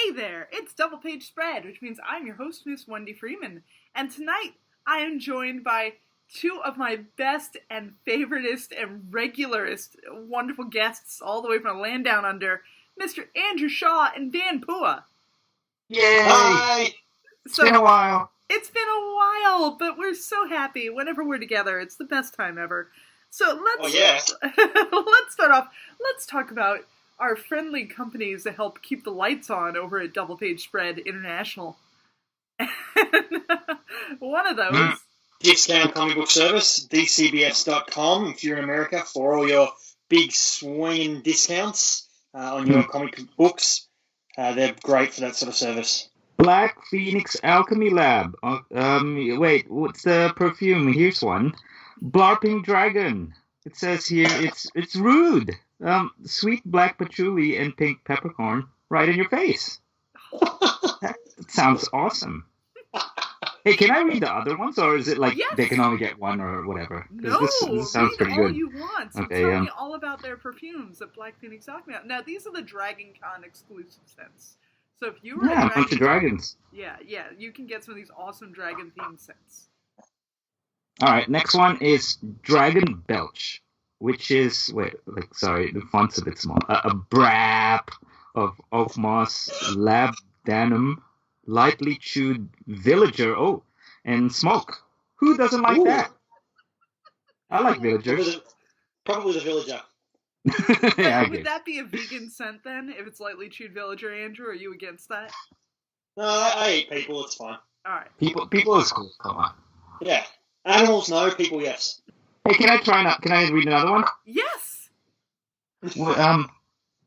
Hey there, it's Double Page Spread, which means I'm your host, Miss Wendi Freeman. And tonight, I am joined by two of my best and favoritist and regularist wonderful guests, all the way from the land down under, Mr. Andrew Shaw and Dan Pua. Yay! Hi! It's been a while. It's been a while, but we're so happy whenever we're together. It's the best time ever. So let's start off. Let's talk about our friendly companies that help keep the lights on over at Double Page Spread International. And one of those... Discount comic book service, dcbs.com, if you're in America, for all your big swinging discounts on your comic books. They're great for that sort of service. Black Phoenix Alchemy Lab. Wait, what's the perfume? Here's one. Blarping Dragon. It says here it's rude. Sweet black patchouli and pink peppercorn right in your face. That sounds awesome. Hey, can I read the other ones, or is it like they can only get one or whatever? No, this sounds pretty read all good. you want. So Okay, tell me all about their perfumes at Black Phoenix Alchemy. Now, these are the Dragon Con exclusive scents. So if you were a bunch of dragons. Yeah, you can get some of these awesome dragon-themed scents. All right, next one is Dragon Belch, which is the font's a bit small. A brap of oak moss, labdanum, lightly chewed villager. Oh, and smoke. Who doesn't like that? I like villagers. Probably the villager. Yeah, would that be a vegan scent then? If it's lightly chewed villager, Andrew, are you against that? No, I eat people. It's fine. All right. People is cool. Come on. Yeah. Animals, no. People, yes. Hey, can I read another one? Yes.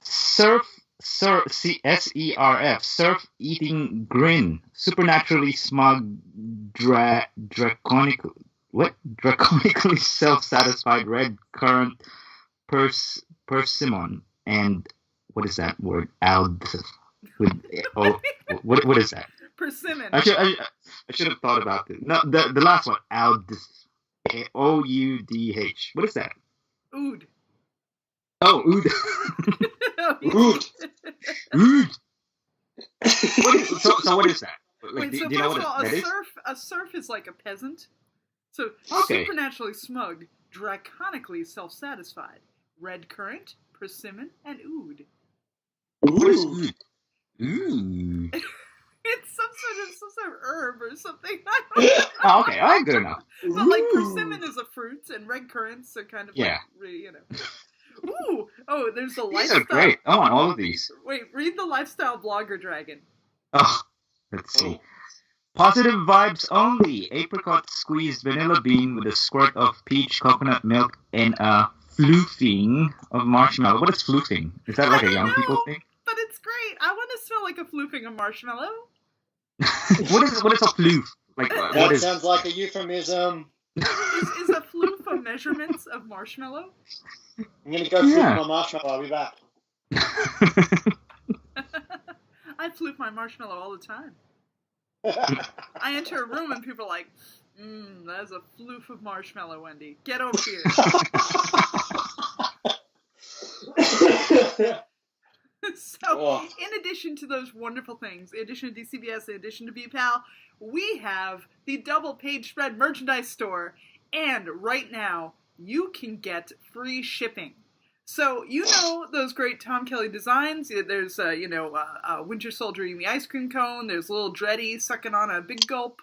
Surf, SERF, Surf Eating Grin, supernaturally smug, draconically self-satisfied red currant persimmon, and what is that word? What is that? Persimmon. I should have thought about this. No, the last one, OUDH. What is that? Oud. Oh, oud. Oud. Oud. So what is that? Wait, so do you know first of all, that is? a serf is like a peasant. So Okay. Supernaturally smug, draconically self-satisfied. Red currant, persimmon, and oud. What is oud? Oud. It's some sort of herb or something. I don't know. Oh, okay. All right, good enough. But like persimmon is a fruit, and red currants are kind of like, you know. Ooh! Oh, there's a lifestyle. These are great. I want all of these. Wait, read the lifestyle blogger dragon. Oh, let's see. Positive vibes only. Apricot squeezed vanilla bean with a squirt of peach coconut milk and a floofing of marshmallow. What is floofing? Is that like a young people thing? But it's great. I want to smell like a floofing of marshmallow. What is a floof? Like that sounds like a euphemism. Is a floof a measurement of marshmallow? I'm gonna go floof my marshmallow. I'll be back. I floof my marshmallow all the time. I enter a room and people are like, that's a floof of marshmallow, Wendi. Get over here. So, in addition to those wonderful things, in addition to DCBS, in addition to BPAL, we have the Double Page Spread merchandise store. And right now, you can get free shipping. So, you know those great Tom Kelly designs? There's, Winter Soldier eating the ice cream cone. There's little Dreddy sucking on a big gulp.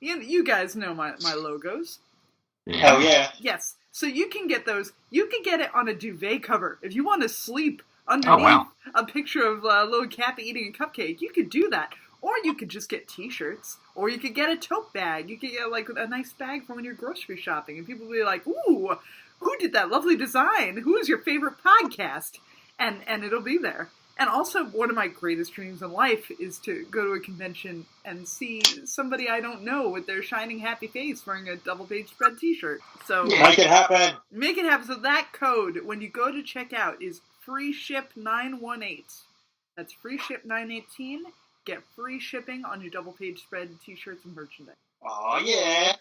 You guys know my logos. Hell yeah. Yes. So you can get those. You can get it on a duvet cover. If you want to sleep underneath a picture of little Cappy eating a cupcake, you could do that. Or you could just get t-shirts. Or you could get a tote bag. You could get like a nice bag for when you're grocery shopping. And people will be like, ooh, who did that lovely design? Who is your favorite podcast? And it'll be there. And also, one of my greatest dreams in life is to go to a convention and see somebody I don't know with their shining happy face wearing a Double Page Spread t-shirt. So make it happen. Make it happen. So that code, when you go to checkout, is FreeShip918. That's FreeShip918. Get free shipping on your Double Page Spread t-shirts and merchandise. Oh, yeah.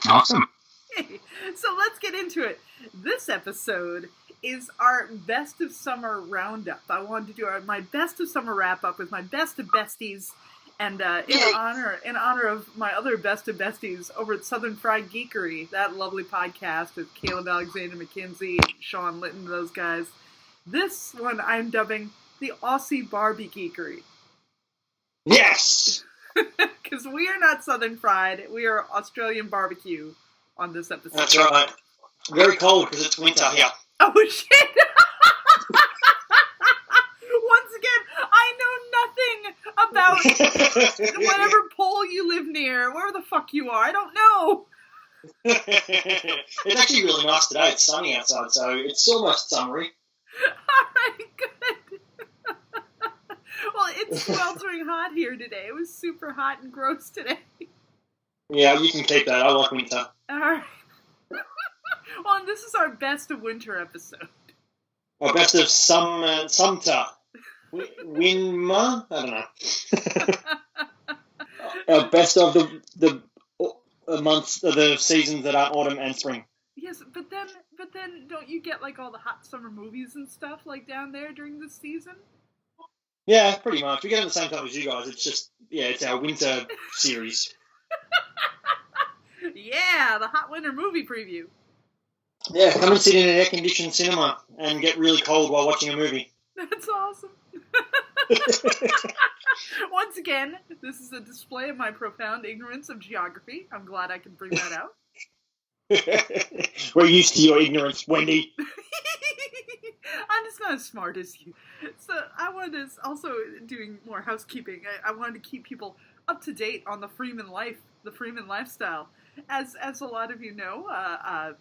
Awesome. So let's get into it. This episode is our best of summer roundup. I wanted to do my best of summer wrap up with my best of besties, and in honor of my other best of besties over at Southern Fried Geekery, that lovely podcast with Caleb Alexander McKenzie and Sean Litton, those guys. This one I'm dubbing the Aussie Barbie Geekery. Yes! Because we are not Southern Fried, we are Australian barbecue on this episode. That's right. Very cold because it's winter here. Oh, shit! Once again, I know nothing about whatever pole you live near, where the fuck you are. I don't know. It's actually really nice today. It's sunny outside, so it's almost summery. Alright, good. Well, it's sweltering hot here today. It was super hot and gross today. Yeah, you can keep that. I like winter. Alright. Well, and this is our best of winter episode. Our best of sumter. Winma? I don't know. Our best of the months, the seasons that are autumn and spring. Yes, but then don't you get like all the hot summer movies and stuff like down there during this season? Yeah, pretty much. We get it at the same time as you guys. It's just, it's our winter series. Yeah, the hot winter movie preview. Yeah, come and sit in an air-conditioned cinema and get really cold while watching a movie. That's awesome. Once again, this is a display of my profound ignorance of geography. I'm glad I can bring that out. We're used to your ignorance, Wendi. I'm just not as smart as you. So I wanted to also doing more housekeeping. I wanted to keep people up to date on the Freeman life, the Freeman lifestyle. As a lot of you know,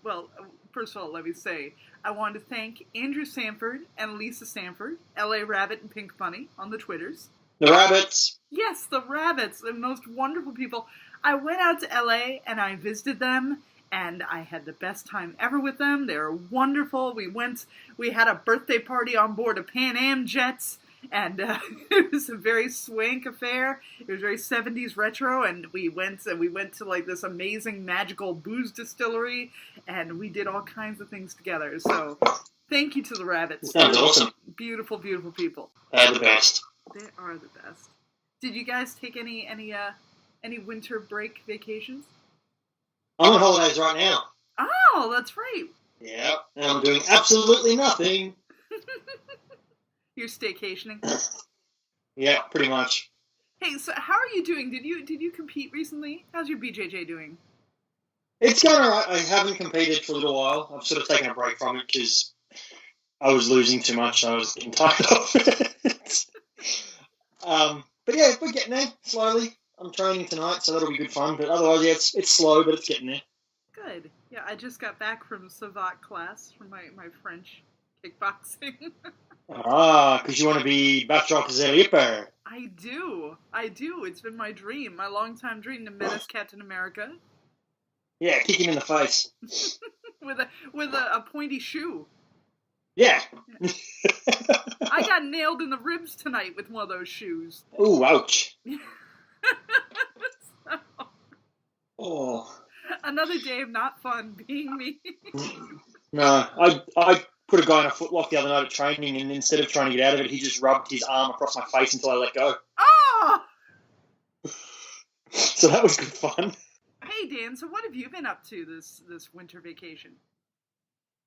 well, first of all, let me say, I wanted to thank Andrew Sanford and Lisa Sanford, LA Rabbit and Pink Bunny, on the Twitters. The rabbits. Yes, the rabbits, the most wonderful people. I went out to LA and I visited them, and I had the best time ever with them. They were wonderful. We had a birthday party on board a Pan Am jets, and it was a very swank affair. It was very 70s retro, and we went to like this amazing magical booze distillery, and we did all kinds of things together. So thank you to the rabbits. Sounds awesome. Beautiful, beautiful people. They're the best. They are the best. Did you guys take any winter break vacations? I'm on holidays right now. Oh, that's right. Yeah, and I'm doing absolutely nothing. You're staycationing? Yeah, pretty much. Hey, so how are you doing? Did you compete recently? How's your BJJ doing? It's going alright. I haven't competed for a little while. I've sort of taken a break from it because I was losing too much. I was getting tired of it. But yeah, we're getting there slowly. I'm training tonight, so that'll be good fun. But otherwise, yeah, it's slow, but it's getting there. Good. Yeah, I just got back from Savate class from my French kickboxing. Because you want to be Batroc Zeliper. I do. It's been my dream, my long-time dream to menace Captain America. Yeah, kick him in the face. with a pointy shoe. Yeah. I got nailed in the ribs tonight with one of those shoes. Ooh, ouch. So, oh. Another day of not fun being me. No, I put a guy in a footlock the other night at training, and instead of trying to get out of it, he just rubbed his arm across my face until I let go. Oh! So that was good fun. Hey, Dan, so what have you been up to this winter vacation?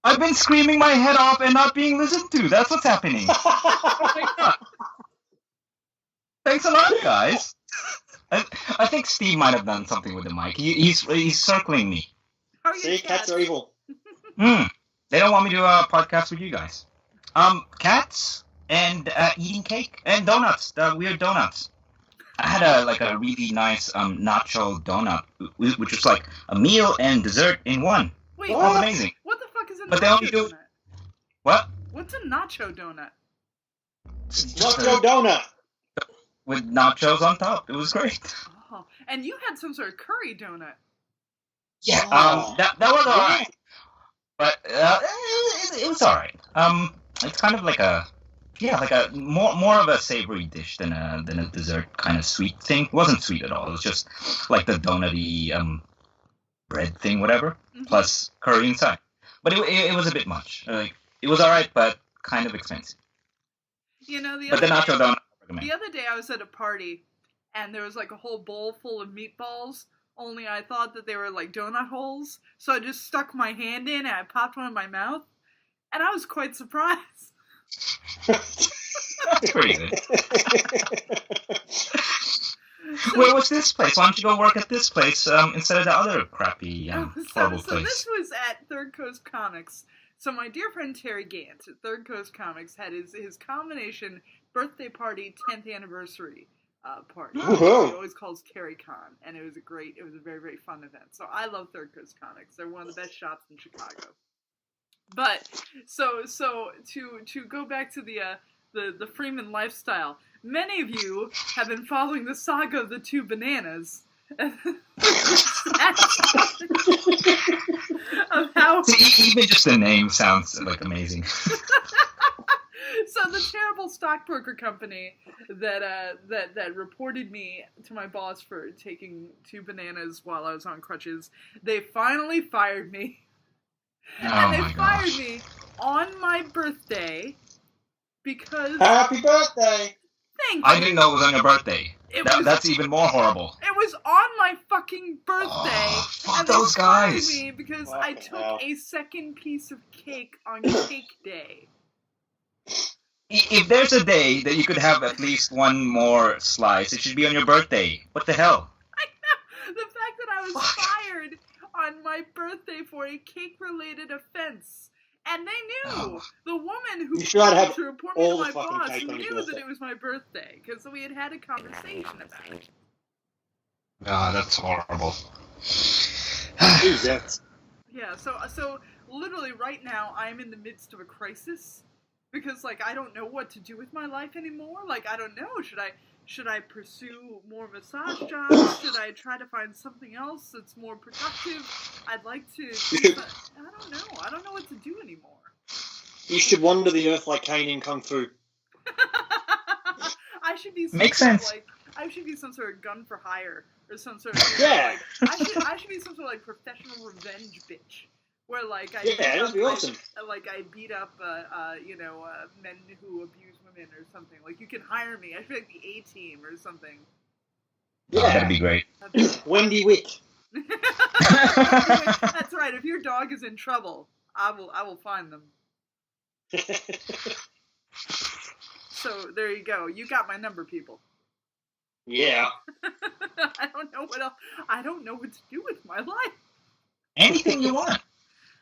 I've been screaming my head off and not being listened to. That's what's happening. Oh my God. Thanks a lot, guys. I think Steve might have done something with the mic. He's circling me. How are you? See, cats are evil. They don't want me to podcast with you guys. Cats and eating cake and donuts. The weird donuts. I had a really nice nacho donut, which was like a meal and dessert in one. Wait, That was amazing. What the fuck is a But they nacho only do- donut? What? What's a nacho donut? Nacho donut. With nachos on top. It was great. Oh, and you had some sort of curry donut. Yeah. Oh. That was alright. But it was alright. It's kind of like a more of a savory dish than a dessert kind of sweet thing. It wasn't sweet at all. It was just like the donutty bread thing, whatever, plus curry inside. But it was a bit much. It was all right, but kind of expensive. You know, but the nacho donut, I recommend. The other day I was at a party, and there was like a whole bowl full of meatballs, only I thought that they were like donut holes, so I just stuck my hand in and I popped one in my mouth, and I was quite surprised. That's pretty good. Where was this place? Why don't you go work at this place instead of the other crappy, horrible place? So this was at Third Coast Comics. So my dear friend Terry Gant at Third Coast Comics had his combination birthday party 10th anniversary party. He always calls Terry Con, and it was a very, very fun event. So I love Third Coast Comics. They're one of the best shops in Chicago. But so to go back to the Freeman lifestyle, many of you have been following the saga of the two bananas. Of how even just the name sounds like amazing. So the terrible stockbroker company that reported me to my boss for taking two bananas while I was on crutches, they finally fired me. And they fired me on my birthday because... Happy birthday! Thank you. I didn't know it was on your birthday. That's even more horrible. It was on my fucking birthday. Fuck those guys. They fired me because I took a second piece of cake on Cake Day. If there's a day that you could have at least one more slice, it should be on your birthday. What the hell? I know. The fact that I was fired on my birthday for a cake-related offense. And they knew. The woman who called to report me to my boss knew that it was my birthday, because we had a conversation about it. God, that's horrible. Yeah, so literally right now, I'm in the midst of a crisis, because, like, I don't know what to do with my life anymore. Like, I don't know. Should I pursue more massage jobs? Should I try to find something else that's more productive? I'd like to... I don't know. I don't know what to do anymore. You should wander the earth like Kane in Kung Fu. I should be Makes sense. I should be some sort of gun for hire or some sort of... I should be some sort of, like, professional revenge bitch. Where, like, that'd be awesome. I beat up, men who abuse women or something. Like, you can hire me. I should be like the A-team or something. Yeah, that'd be great. Wendi Wick. That's right. If your dog is in trouble, I will find them. So there you go. You got my number, people. Yeah. I don't know what else. I don't know what to do with my life. Anything you want.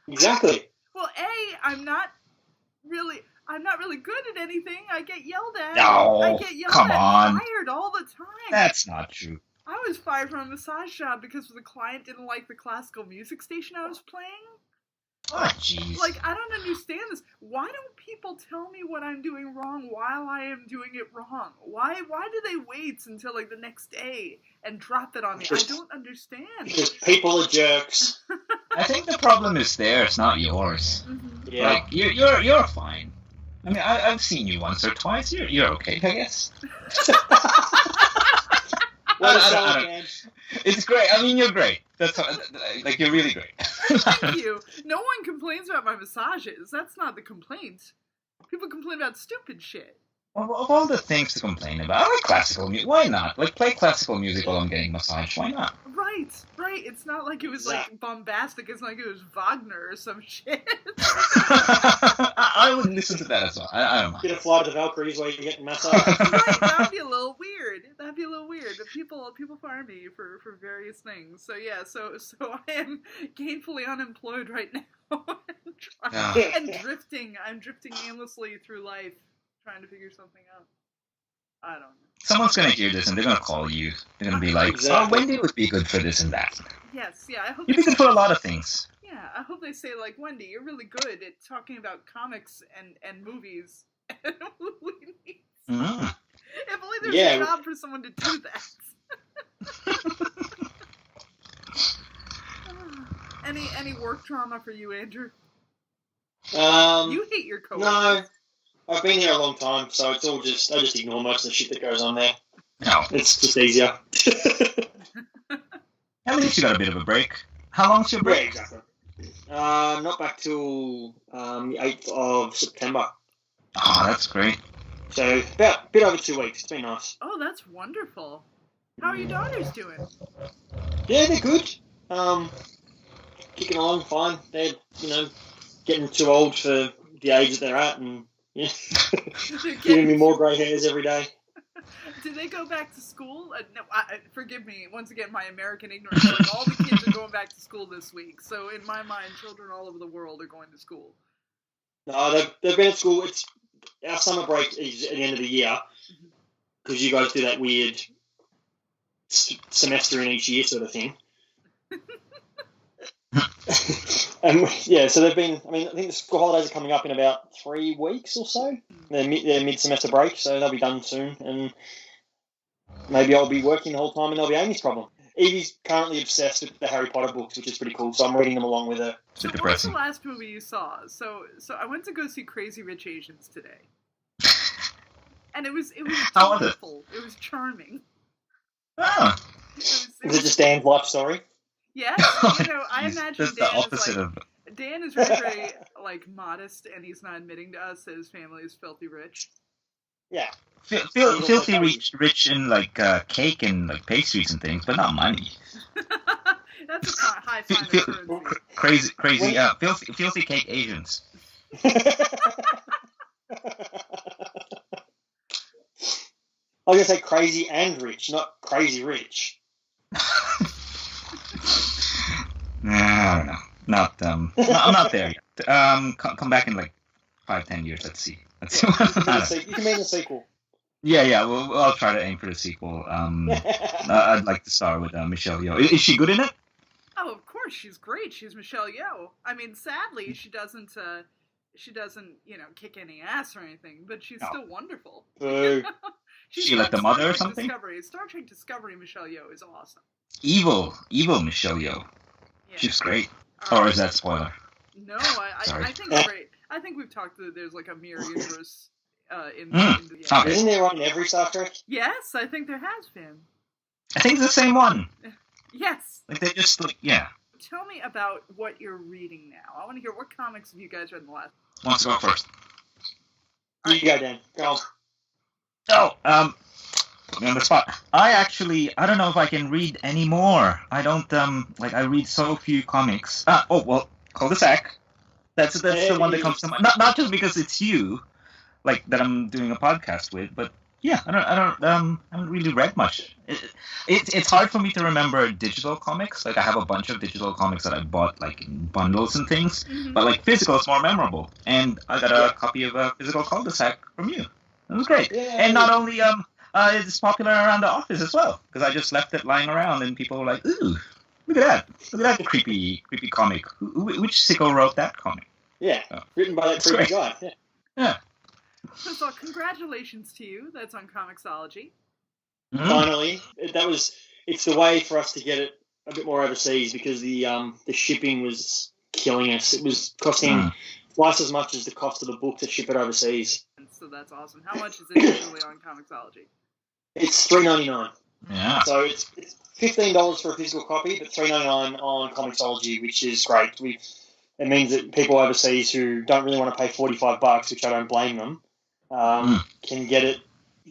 Exactly. Well, I'm not really good at anything. I get yelled at. No, I get yelled come at on. and fired all the time. That's not true. I was fired from a massage job because the client didn't like the classical music station I was playing. Oh, jeez. Like, I don't understand this. Why don't people tell me what I'm doing wrong while I am doing it wrong? Why do they wait until, like, the next day and drop it on me? I don't understand. Because people are jerks. I think the problem is theirs, not yours. Mm-hmm. Yeah. Like, you're fine. I mean, I've seen you once or twice. You're okay, I guess. I don't. It's great. I mean, you're great. That's like, you're really great. Thank you. No one complains about my massages. That's not the complaint. People complain about stupid shit. Well, of all the things to complain about, I like classical music. Why not? Like, play classical music while I'm getting massaged. Why not? Right. It's not like it was, like, bombastic. It's not like it was Wagner or some shit. I would listen to that as well. I don't mind. Get a fly to the Valkyries while you're getting massaged. Right, that would be a little weird. But people fire me for various things. So, yeah, so I am gainfully unemployed right now. and drifting. I'm drifting aimlessly through life, trying to figure something out. I don't know. Someone's going to hear this and they're going to call you. They're going to be like, exactly. Oh, Wendi would be good for this and that. Yes, yeah. I hope you'd be good for a lot of things. Yeah, I hope they say, like, Wendi, you're really good at talking about comics and movies and movies. Mm. If only there's a job for someone to do that. Any work trauma for you, Andrew? You hate your coworkers. No. I've been here a long time, so it's all just... I just ignore most of the shit that goes on there. No. It's just easier. At least you got a bit of a break. How long's your break? Yeah, exactly. Not back till the 8th of September. Oh, that's great. So about a bit over 2 weeks. It's been nice. Oh, that's wonderful. How are your daughters doing? Yeah, they're good. Kicking along fine. They're, getting too old for the age that they're at, and giving me more grey hairs every day. Do they go back to school? No, forgive me, once again, my American ignorance. Like, all the kids are going back to school this week. So in my mind, children all over the world are going to school. No, they've been at school. It's our summer break is at the end of the year, because you guys do that weird semester in each year sort of thing. And yeah, so they've been. I mean, I think the school holidays are coming up in about 3 weeks or so. They're mid-semester break, so they'll be done soon. And maybe I'll be working the whole time, and they'll be Amy's problem. Evie's currently obsessed with the Harry Potter books, which is pretty cool. So I'm reading them along with her. So what was the last movie you saw? So I went to go see Crazy Rich Asians today, and it was delightful. It was charming. Oh. Is it just Dan's life story? Yes, I imagine Dan is very, very modest, and he's not admitting to us that his family is filthy rich. Yeah, filthy rich in cake and pastries and things, but not money. That's a high fine crazy, filthy cake Asians. I was gonna say crazy and rich, not crazy rich. I don't know. I'm not there yet. Come back in 5-10 years. Let's see. You can make a sequel. Yeah. Well, I'll try to aim for the sequel. I'd like to start with Michelle Yeoh. Is she good in it? Oh, of course, she's great. She's Michelle Yeoh. I mean, sadly, she doesn't, kick any ass or anything, but she's still wonderful. She like the mother or something? Star Trek Discovery Michelle Yeoh is awesome. Evil Michelle Yeoh. Yeah. She's great. Or is that spoiler? No, I think it's great. I think we've talked that there's a mirror universe in the... Okay. Isn't there one in every Star Trek? Yes, I think there has been. I think it's the same one. Yes. They just, yeah. Tell me about what you're reading now. I want to hear, what comics have you guys read in the last... Who wants to go first? You go, Dan. Go on. Oh, put me on the spot. I don't know if I can read anymore. I don't, I read so few comics. Cul de Sac. That's the one that comes to mind. Not just because it's you, that I'm doing a podcast with, but yeah, I haven't really read much. It's hard for me to remember digital comics. I have a bunch of digital comics that I bought in bundles and things, but physical is more memorable. And I got a copy of a physical Cul de Sac from you. It was great. Yeah. And not only it's popular around the office as well, because I just left it lying around and people were like, ooh, look at that creepy comic. Which sicko wrote that comic? Yeah, written by that creepy guy. Yeah. So congratulations to you. That's on Comixology. Mm-hmm. Finally, it's the way for us to get it a bit more overseas, because the shipping was killing us. It was costing twice as much as the cost of the book to ship it overseas. So that's awesome. How much is it usually on Comixology? It's $3.99. Yeah. So it's $15 for a physical copy, but $3.99 on Comixology, which is great. It means that people overseas who don't really want to pay $45, which I don't blame them, can get it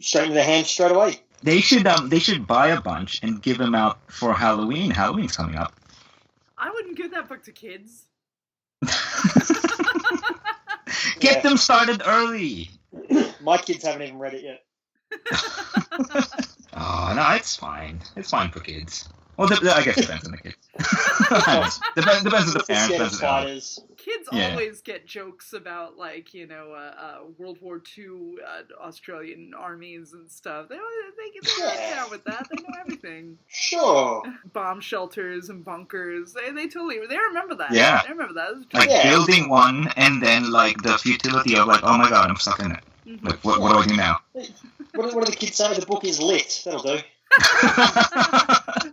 straight into their hands straight away. They should buy a bunch and give them out for Halloween. Halloween's coming up. I wouldn't give that book to kids. Get them started early. My kids haven't even read it yet. Oh, no, it's fine. It's fine for kids. Well, I guess it depends on the kids. depends on the parents. Kids always get jokes about, World War II Australian armies and stuff. They get down with that. They know everything. Sure. Bomb shelters and bunkers. They remember that. Yeah. They remember that. Building one, and then, the futility of, oh my god, I'm stuck in it. Mm-hmm. What do I do now? What do the kids say? The book is lit. That'll do.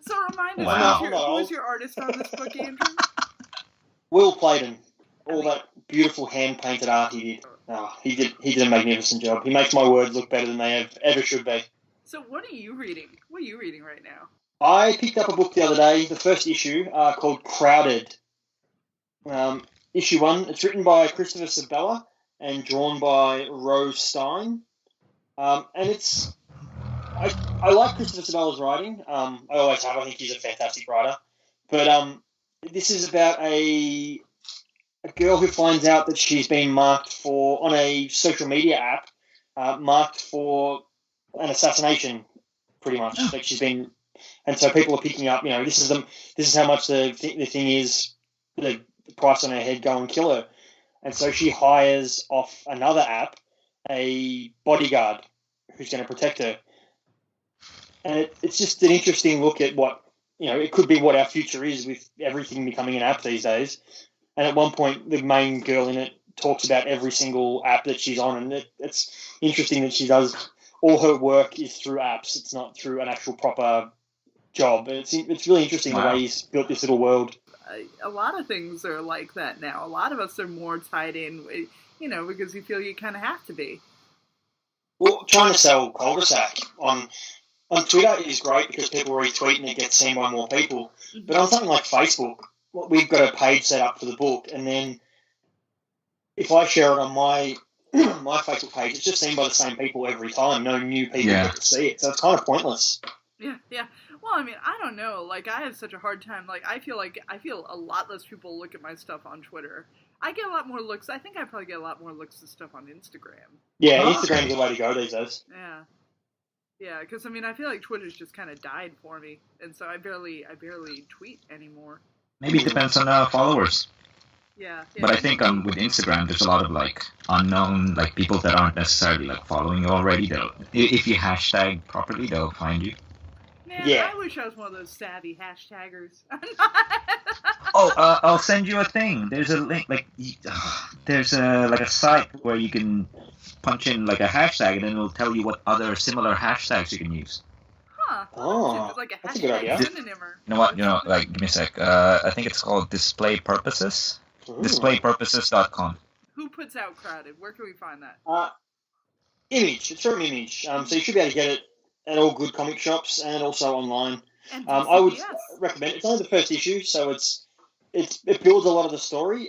So remind us, who was your artist on this book, Andrew? Will Clayton. All that beautiful hand-painted art he did. Oh, he did a magnificent job. He makes my words look better than they ever should be. So what are you reading? What are you reading right now? I picked up a book the other day, the first issue, called Crowded. issue 1. It's written by Christopher Sabella and drawn by Rose Stein. And it's... I like Christopher Sabella's writing. I always have. I think he's a fantastic writer. But this is about a girl who finds out that she's been marked on a social media app, marked for an assassination, pretty much. Like she's been, and so people are picking up. This is how much the thing is. The price on her head. Go and kill her. And so she hires off another app a bodyguard who's going to protect her. And it's just an interesting look at what, it could be what our future is with everything becoming an app these days. And at one point, the main girl in it talks about every single app that she's on. And it's interesting that she does, all her work is through apps. It's not through an actual proper job. It's really interesting the way he's built this little world. A lot of things are like that now. A lot of us are more tied in, because you feel you kind of have to be. Well, trying to sell Cul de Sac on Twitter is great because people retweet and it gets seen by more people. Mm-hmm. But on something like Facebook, we've got a page set up for the book, and then if I share it on my Facebook page, it's just seen by the same people every time. No new people get to see it, so it's kind of pointless. Yeah. Well, I don't know. Like, I have such a hard time. Like I feel a lot less people look at my stuff on Twitter. I get a lot more looks. I think I probably get a lot more looks at stuff on Instagram. Yeah, Instagram's the way to go these days. Yeah, because I feel like Twitter's just kind of died for me, and so I barely tweet anymore. Maybe it depends on followers. Yeah. But I think with Instagram, there's a lot of unknown people that aren't necessarily following you already. If you hashtag properly, they'll find you. Man, I wish I was one of those savvy hashtaggers. I'll send you a thing. There's a link. There's a site where you can punch in a hashtag, and then it'll tell you what other similar hashtags you can use. Huh. Oh, that's a good idea. Synonymer. You know what? Give me a sec. I think it's called Display Purposes. Ooh. DisplayPurposes.com. Who puts out Crowded? Where can we find that? Image. It's from Image. So you should be able to get it at all good comic shops and also online. And I would recommend it. It's only the first issue, so it builds a lot of the story.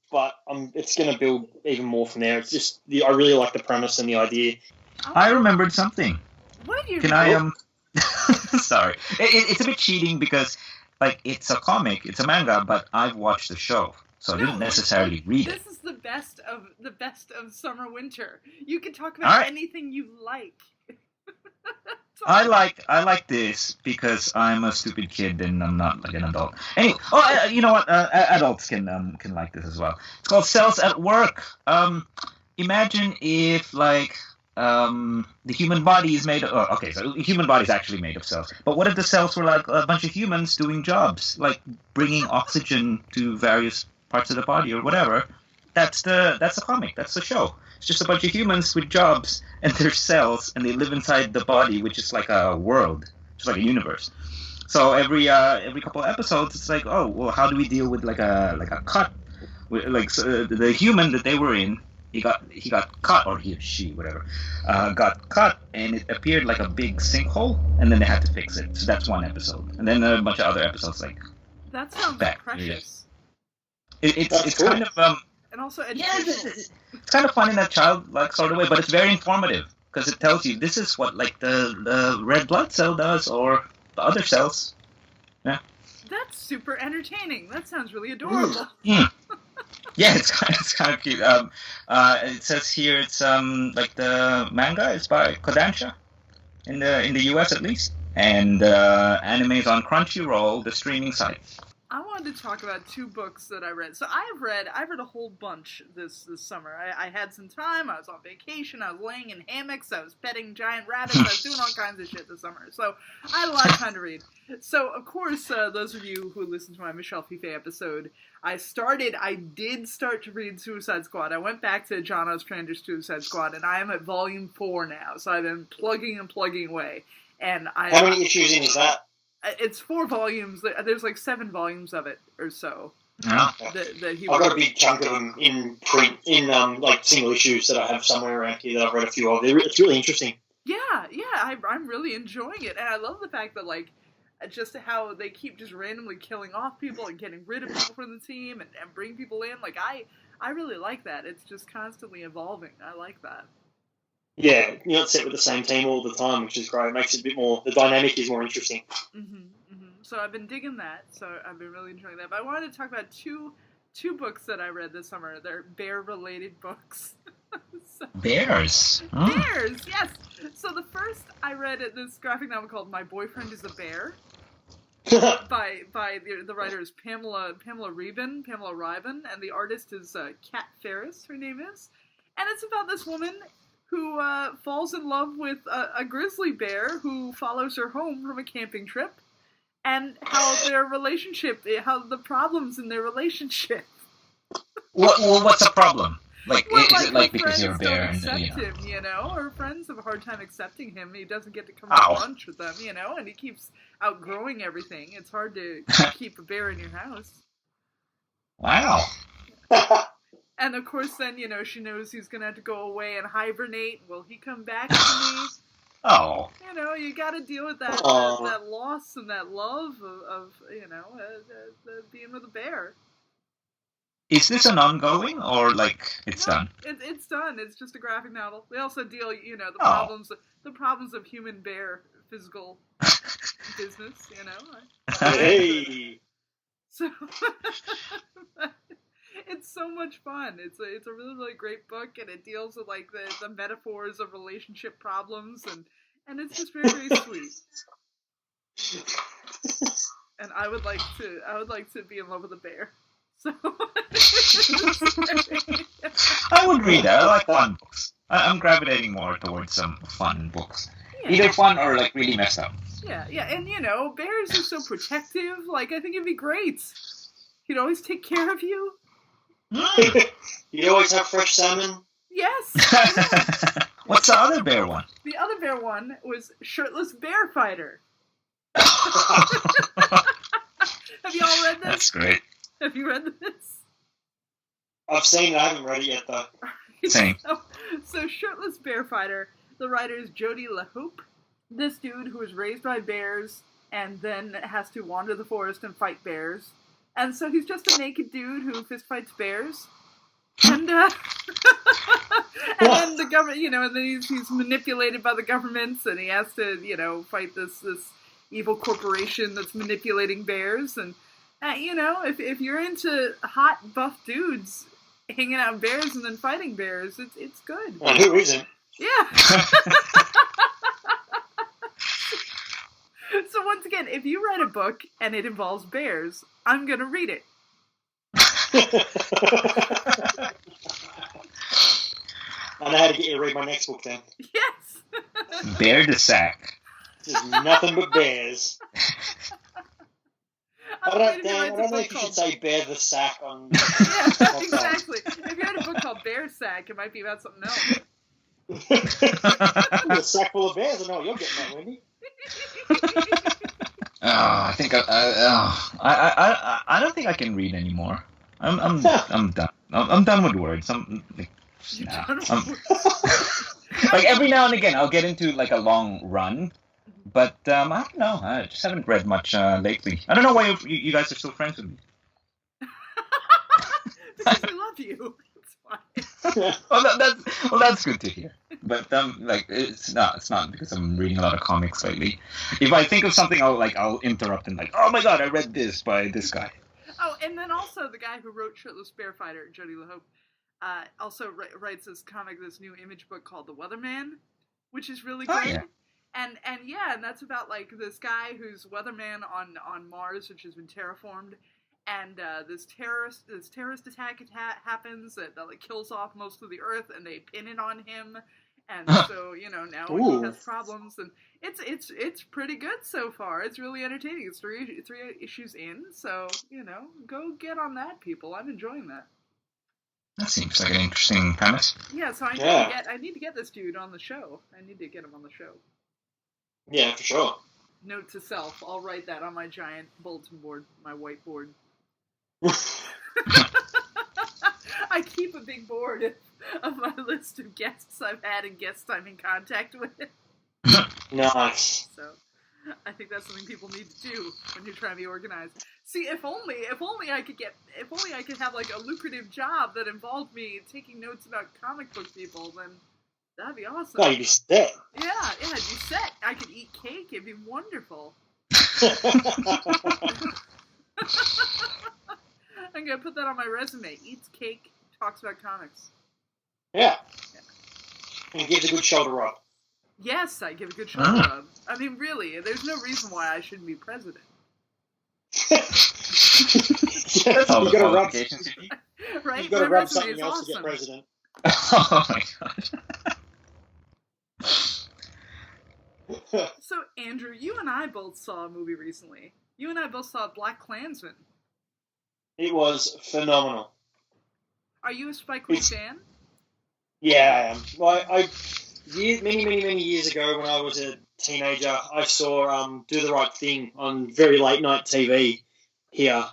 But it's going to build even more from there. It's just I really like the premise and the idea. I remembered something. What do you? Can I Sorry, it's a bit cheating because it's a comic, it's a manga, but I've watched the show, so I didn't necessarily read it. This is the best of summer winter. You can talk about anything you like. I like this because I'm a stupid kid and I'm not an adult. Anyway, you know what? Adults can like this as well. It's called Cells at Work. Imagine if the human body is made of... so the human body is actually made of cells. But what if the cells were a bunch of humans doing jobs, bringing oxygen to various parts of the body or whatever? That's the comic. That's the show. It's just a bunch of humans with jobs and their cells, and they live inside the body, which is like a world, just like a universe. So every couple of episodes, it's how do we deal with a cut? The human that they were in, he got cut, or he or she, whatever, got cut, and it appeared like a big sinkhole, and then they had to fix it. So that's one episode, and then a bunch of other episodes that sounds precious. It's cool. Kind of and also educational. It's kind of fun in that childlike sort of way, but it's very informative because it tells you this is what the red blood cell does, or the other cells. Yeah. That's super entertaining. That sounds really adorable. Yeah, it's kind of cute. It says here it's the manga is by Kodansha in the US at least, and anime is on Crunchyroll, the streaming site. I wanted to talk about 2 books that I read. So I've read a whole bunch this summer. I had some time. I was on vacation. I was laying in hammocks. I was petting giant rabbits. I was doing all kinds of shit this summer. So I had a lot of time to read. So, of course, those of you who listened to my Michelle Fife episode, I did start to read Suicide Squad. I went back to John Ostrander's Suicide Squad, and I am at volume 4 now. So I've been plugging away. And how many issues in is that? It's 4 volumes. There's 7 volumes of it or so. Yeah. I've got a big chunk of them in print, in single issues that I have somewhere around here that I've read a few of. It's really interesting. Yeah, I'm really enjoying it, and I love the fact that just how they keep just randomly killing off people and getting rid of people from the team and bring people in. Like, I really like that. It's just constantly evolving. I like that. Yeah, you're not set with the same team all the time, which is great. It makes it a bit more, the dynamic is more interesting. So I've been digging that. So I've been really enjoying that. But I wanted to talk about two books that I read this summer. They're bear-related books. Bears? Bears, yes. So the first I read this graphic novel called My Boyfriend is a Bear by the writer is Pamela Ribon, and the artist is Kat Ferris, her name is. And it's about this woman who falls in love with a grizzly bear who follows her home from a camping trip, and how the problems in their relationship. What's the problem? Like, well, is it like because you're a bear and him, her friends have a hard time accepting him. He doesn't get to come to lunch with them, and he keeps outgrowing everything. It's hard to keep a bear in your house. Wow. And of course, then she knows he's gonna have to go away and hibernate. Will he come back to me? Oh. You got to deal with that loss and that love of being with a bear. Is this an ongoing, or like it's done? It's done. It's just a graphic novel. They also deal, the problems of human bear physical business. Hey. So it's so much fun. It's a really, really great book, and it deals with like the metaphors of relationship problems, and it's just very, very sweet. And I would like to be in love with a bear. So I would read that. I like fun books. I'm gravitating more towards some fun books. Yeah. Either fun or like really messed up. Yeah, and bears are so protective. Like, I think it'd be great. He'd always take care of you. You always have fresh salmon. Yes. What's the other bear one? The other bear one was Shirtless Bear Fighter. Have you all read this? That's great. Have you read this? I've seen it. I haven't read it yet, though. Same. So Shirtless Bear Fighter, the writer is Jody LaHope. This dude who was raised by bears and then has to wander the forest and fight bears. And so he's just a naked dude who fist fights bears. And and then the government, and then he's manipulated by the governments, and he has to, fight this evil corporation that's manipulating bears. And if you're into hot, buff dudes hanging out with bears and then fighting bears, it's good. Well, who isn't? Yeah. So once again, if you write a book and it involves bears, I'm gonna read it. I know how to get you to read my next book then. Yes. Bear de Sac. There's nothing but bears. I don't know if you should say Bear the Sack on... Yeah, exactly. If you had a book called Bear Sack, it might be about something else. A sack full of bears. I know what you're getting at, Wendy. I think I don't think I can read anymore. I'm done. I'm done with words. Like every now and again, I'll get into like a long run, but I don't know. I just haven't read much lately. I don't know why you guys are still friends with me. Because we love you. That's why. That's good to hear. But like it's not because I'm reading a lot of comics lately. If I think of something, I'll interrupt and oh my god, I read this by this guy. Oh, and then also the guy who wrote Shirtless Bear Fighter, Jody LaHope, also writes this new image book called The Weatherman, which is really good. Yeah. And that's about like this guy who's weatherman on Mars, which has been terraformed, and this terrorist attack happens that like kills off most of the Earth, and they pin it on him, and so now Ooh. he has problems, and it's pretty good so far. It's really entertaining. It's three issues in, so go get on that, people. I'm enjoying that. That seems like an interesting premise. Yeah, so I need to get this dude on the show. I need to get him on the show. Yeah, for sure. Note to self, I'll write that on my giant bulletin board, my whiteboard. I keep a big board of my list of guests I've had and guests I'm in contact with. Nice. So, I think that's something people need to do when you're trying to be organized. See, if only I could have like a lucrative job that involved me taking notes about comic book people, then that'd be awesome. Oh, you'd be set. Yeah, I'd be set. I could eat cake. It'd be wonderful. I'm gonna put that on my resume. Eats cake, talks about comics. Yeah. And gives a good shoulder rub. Yes, I give a good shoulder rub. I mean, really, there's no reason why I shouldn't be president. You've got to rub. Right? You've got to rub something else to get president. Oh my god. So, Andrew, you and I both saw a movie recently. You and I both saw BlacKkKlansman. It was phenomenal. Are you a Spike Lee fan? Yeah, I am. Well, many years ago, when I was a teenager, I saw Do the Right Thing on very late night TV here,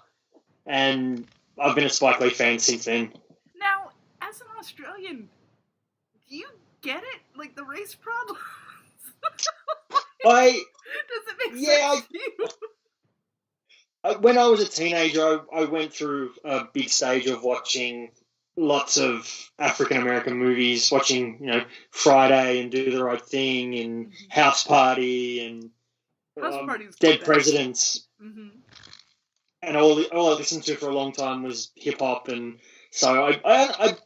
and I've been a Spike Lee fan since then. Now, as an Australian, do you get it? Like the race problem? Does it make sense to you? When I was a teenager, I went through a big stage of watching lots of African American movies, watching Friday and Do the Right Thing and House Party and Dead Presidents. Mm-hmm. And all I listened to for a long time was hip hop, and so I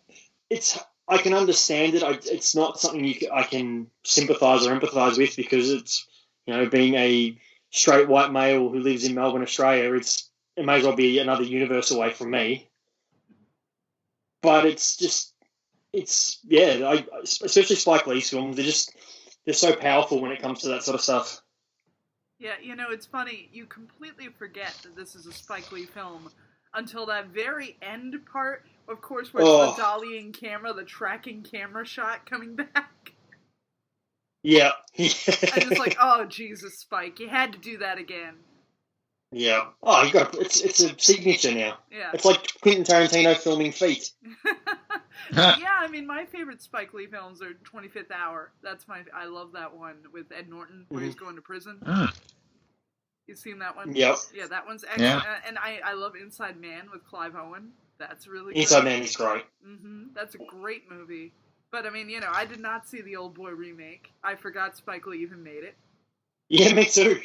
can understand it. It's not something I can sympathise or empathise with, because it's being a straight white male who lives in Melbourne, Australia. It may as well be another universe away from me. But especially Spike Lee's films. They're so powerful when it comes to that sort of stuff. Yeah, it's funny. You completely forget that this is a Spike Lee film until that very end part, of course, where it's the dollying camera, the tracking camera shot coming back. Yeah. I'm just like, oh, Jesus, Spike, you had to do that again. Yeah. Oh, you got it's a signature now. Yeah. It's like Quentin Tarantino filming Feet. Yeah, I mean, my favorite Spike Lee films are 25th Hour. I love that one with Ed Norton where he's going to prison. You've seen that one? Yep. Yeah, that one's excellent. Yeah. And I love Inside Man with Clive Owen. That's really good. Inside Man is great. That's a great movie. But, I mean, I did not see the Old Boy remake. I forgot Spike Lee even made it. Yeah, me too.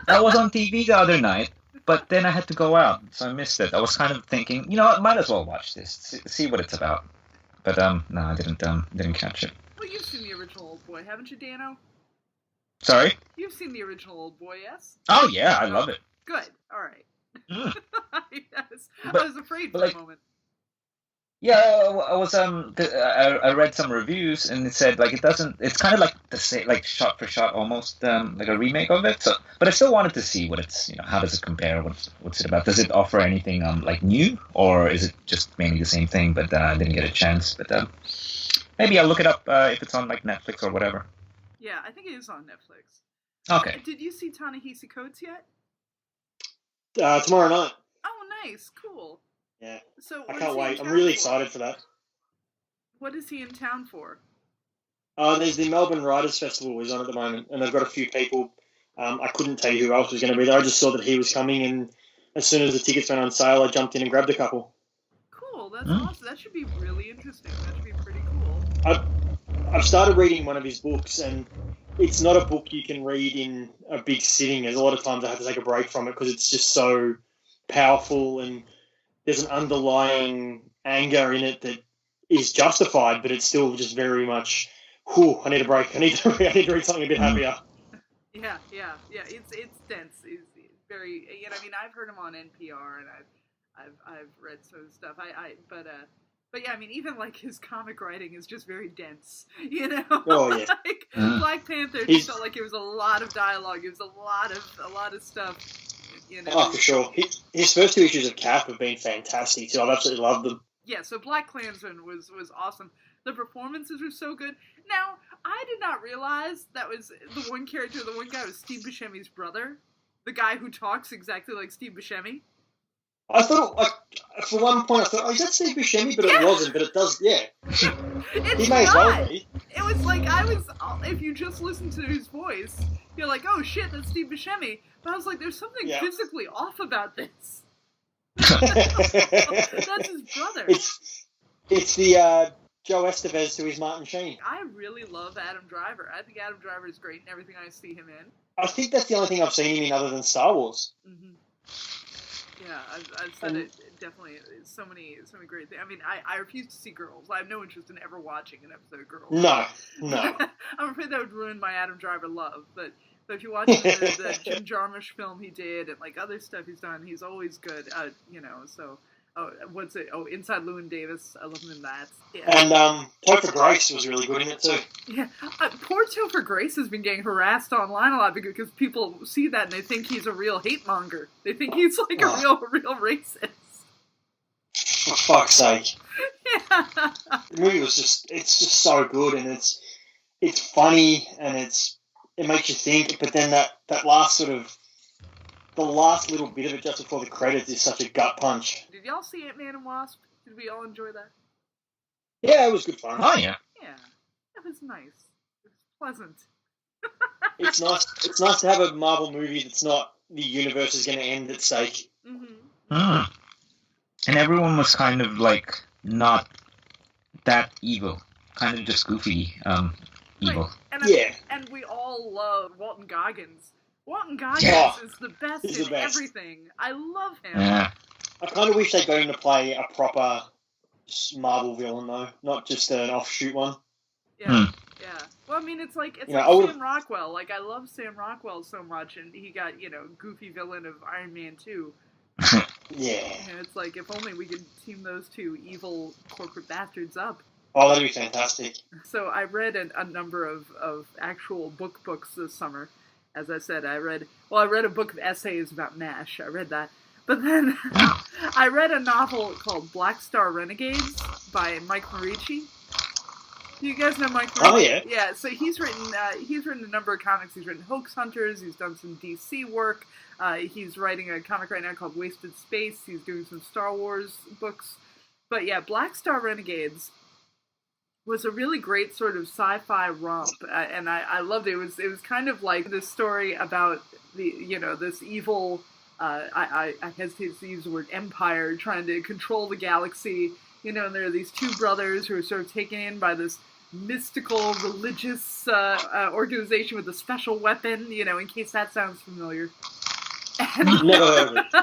That was on TV the other night, but then I had to go out, so I missed it. I was kind of thinking, I might as well watch this, see what it's about. But no, I didn't catch it. Well, you've seen the original Old Boy, haven't you, Dano? Sorry? You've seen the original Old Boy, yes? Oh yeah, I love it. Good. All right. Yes. I was afraid for a moment. Yeah, I was I read some reviews, and it said like it's kind of like the same, like shot for shot almost, like a remake of it. So, but I still wanted to see what it's, how does it compare? What's it about? Does it offer anything like new, or is it just mainly the same thing? But I didn't get a chance. But maybe I'll look it up if it's on like Netflix or whatever. Yeah, I think it is on Netflix. Okay. Did you see Ta-Nehisi Coates yet? Tomorrow night. Oh, nice, cool. Yeah. So I can't wait. I'm really excited for that. What is he in town for? There's the Melbourne Writers Festival is on at the moment, and they've got a few people. I couldn't tell you who else was going to be there. I just saw that he was coming, and as soon as the tickets went on sale, I jumped in and grabbed a couple. Cool. That's awesome. That should be really interesting. That should be pretty cool. I've started reading one of his books, and it's not a book you can read in a big sitting. There's a lot of times I have to take a break from it because it's just so powerful, and there's an underlying anger in it that is justified, but it's still just very much, I need a break. I need to read something a bit happier. Yeah. It's dense. It's very. I mean, I've heard him on NPR, and I've read some stuff. But yeah, I mean, even like his comic writing is just very dense. Oh yeah. Like Black Panther just felt like it was a lot of dialogue. It was a lot of stuff. Oh, for sure. His first two issues of Cap have been fantastic too. I've absolutely loved them. Yeah, so BlacKkKlansman was awesome. The performances were so good. Now, I did not realize that was the one guy was Steve Buscemi's brother. The guy who talks exactly like Steve Buscemi. I thought, like, for one point, I thought, is that Steve Buscemi? But it wasn't. But it does, yeah. It's He may as well be. It was like if you just listen to his voice, you're like, oh shit, that's Steve Buscemi. But I was like, there's something physically off about this. That's his brother. It's the Joe Estevez to his Martin Sheen. I really love Adam Driver. I think Adam Driver is great in everything I see him in. I think that's the only thing I've seen him in other than Star Wars. Mm-hmm. Yeah, I've said it definitely. So many great things. I mean, I refuse to see Girls. I have no interest in ever watching an episode of Girls. No. I'm afraid that would ruin my Adam Driver love. But if you watch the Jim Jarmusch film he did and like other stuff he's done, he's always good. So. Oh, what's it? Oh, Inside Llewyn Davis. I love him in that. Yeah. And Topher Grace was really good in it too. Yeah, poor Topher Grace has been getting harassed online a lot because people see that and they think he's a real hate monger. They think he's like a real racist. For fuck's sake! Yeah. The movie was it's just so good, and it's funny, and it makes you think. But then that last sort of the last little bit of it just before the credits is such a gut punch. Did y'all see Ant-Man and Wasp? Did we all enjoy that? Yeah, it was good fun. Oh yeah. Yeah, it was nice. It was pleasant. It's nice. It's nice to have a Marvel movie that's not the universe is going to end at stake. Mm-hmm. Mm. And everyone was kind of like not that evil, kind of just goofy evil. Right. And we all love Walton Goggins. Walton Goggins is the best in everything. I love him. Yeah. I kind of wish they got him to play a proper Marvel villain, though, not just an offshoot one. Yeah, yeah. Well, I mean, it's like Sam Rockwell. Like, I love Sam Rockwell so much, and he got, goofy villain of Iron Man 2. Yeah. And it's like, if only we could team those two evil corporate bastards up. Oh, that'd be fantastic. So I read a number of actual books this summer. As I said, I read a book of essays about MASH. I read that. But then I read a novel called Black Star Renegades by Mike Marici. Do you guys know Mike Marici? Oh, yeah. Yeah, so he's written a number of comics. He's written Hoax Hunters. He's done some DC work. He's writing a comic right now called Wasted Space. He's doing some Star Wars books. But yeah, Black Star Renegades was a really great sort of sci-fi romp, and I loved it. It was kind of like this story about this evil, I hesitate to use the word empire, trying to control the galaxy, and there are these two brothers who are sort of taken in by this mystical religious organization with a special weapon, in case that sounds familiar. And, never heard of it.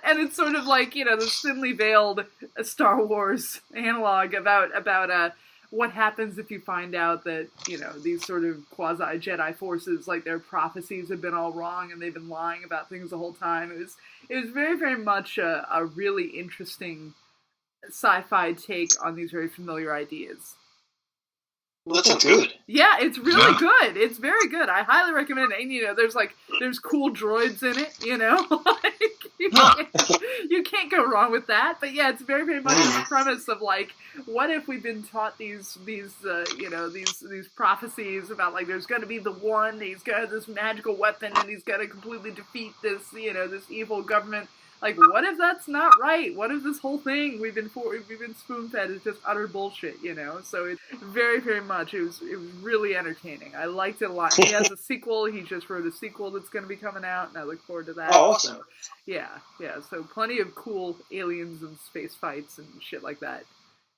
and it's sort of like, this thinly veiled Star Wars analog about what happens if you find out that, these sort of quasi-Jedi forces, like their prophecies have been all wrong and they've been lying about things the whole time. It was very, very much a really interesting sci-fi take on these very familiar ideas. Well, that sounds good. Yeah, it's really good. It's very good. I highly recommend it. And, there's cool droids in it, you can't go wrong with that. But yeah, it's very, very much the premise of like, what if we've been taught these prophecies about like there's going to be the one, he's got this magical weapon, and he's got to completely defeat this, this evil government. Like, what if that's not right? What if this whole thing we've been spoon-fed is just utter bullshit, So it very, very much, it was really entertaining. I liked it a lot. He has a sequel. He just wrote a sequel that's going to be coming out, and I look forward to that. Oh, awesome. So, yeah. So plenty of cool aliens and space fights and shit like that.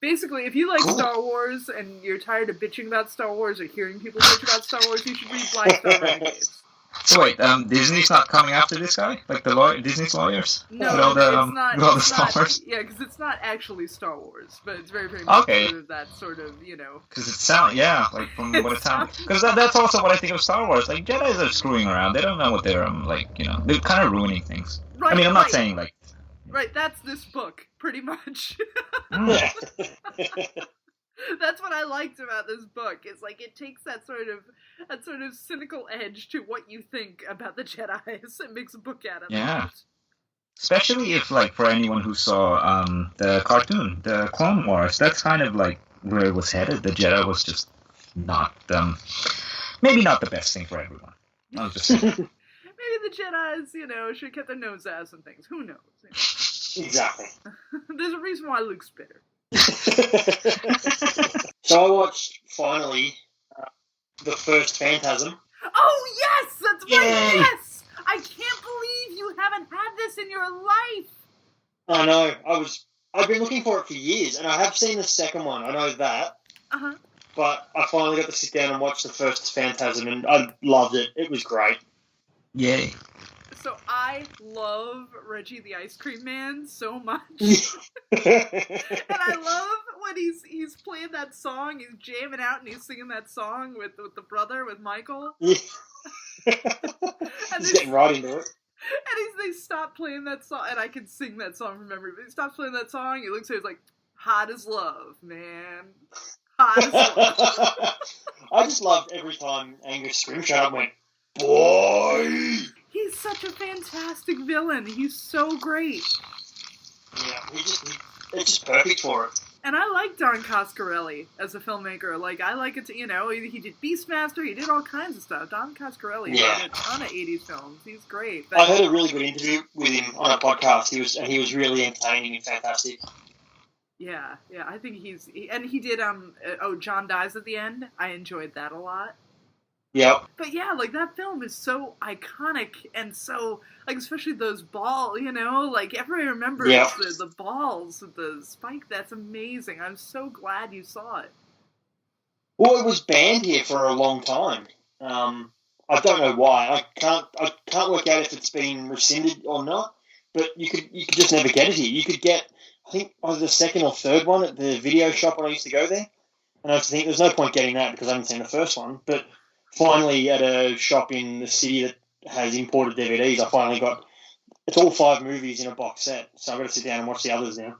Basically, if you like Star Wars and you're tired of bitching about Star Wars or hearing people bitch about Star Wars, you should read Black Star Renegades. So wait, Disney's not coming after this guy? Like Disney's lawyers? No, with all the, it's not. With all the Star Wars? Yeah, because it's not actually Star Wars, but it's very, very much sort of that sort of, Because it sounds, like, from what it sounds. Because that's also what I think of Star Wars. Like, Jedis are screwing around. They don't know what they're, they're kind of ruining things. Right, I mean, I'm not saying, like... Right, that's this book, pretty much. Yeah. That's what I liked about this book. It's like it takes that sort of cynical edge to what you think about the Jedis and makes a book out of it. Yeah. Especially if, like, for anyone who saw the cartoon, the Clone Wars, that's kind of like where it was headed. The Jedi was just not, maybe not the best thing for everyone. I was just saying. Maybe the Jedis, should have kept their nose out and things. Who knows? Exactly. There's a reason why Luke's bitter. So I watched, finally, the first Phantasm. Oh, yes! That's right, Yay! yes! I can't believe you haven't had this in your life! I know. I've been looking for it for years, and I have seen the second one. I know that. Uh-huh. But I finally got to sit down and watch the first Phantasm, and I loved it. It was great. Yay. So I love Reggie the Ice Cream Man so much. And I love when he's playing that song, he's jamming out and he's singing that song with the brother, with Michael. Yeah. And he's getting right into it. And they stop playing that song, and I can sing that song from memory, but he stops playing that song, he looks at it, he's like, hot as love, man. Hot as love. I just loved every time Angus Scrimshaw went, boy! He's such a fantastic villain. He's so great. Yeah, it's just perfect for it. And I like Don Coscarelli as a filmmaker. Like, I like it to, he did Beastmaster, he did all kinds of stuff. Don Coscarelli did a ton of 80s films. He's great. But I heard a really good interview with him on a podcast. He was really entertaining and fantastic. Yeah, I think and he did, John Dies at the End. I enjoyed that a lot. Yep. But yeah, like, that film is so iconic and so, like, especially those balls, like, everybody remembers the balls with the spike. That's amazing. I'm so glad you saw it. Well, it was banned here for a long time. I don't know why. I can't work out if it's been rescinded or not, but you could just never get it here. You could get, I think, either the second or third one at the video shop when I used to go there. And I used to think there's no point getting that because I haven't seen the first one, but finally, at a shop in the city that has imported DVDs, I finally got, it's all 5 movies in a box set, so I've got to sit down and watch the others now.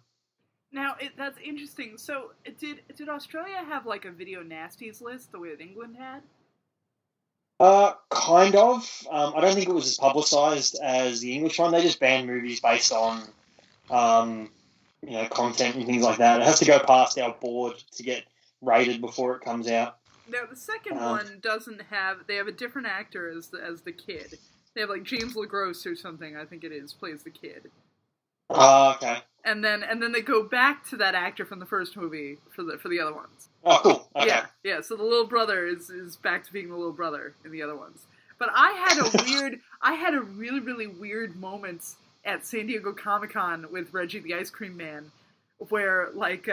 Now, that's interesting. So, did Australia have, like, a video nasties list the way that England had? Kind of. I don't think it was as publicised as the English one. They just banned movies based on, content and things like that. It has to go past our board to get rated before it comes out. Now, the second one doesn't have... They have a different actor as the kid. They have, like, James LaGrosse or something, I think it is, plays the kid. Okay. And then they go back to that actor from the first movie for the other ones. Oh, cool. Okay. Yeah, so the little brother is back to being the little brother in the other ones. But I had a really, really weird moment at San Diego Comic-Con with Reggie the Ice Cream Man, where, like,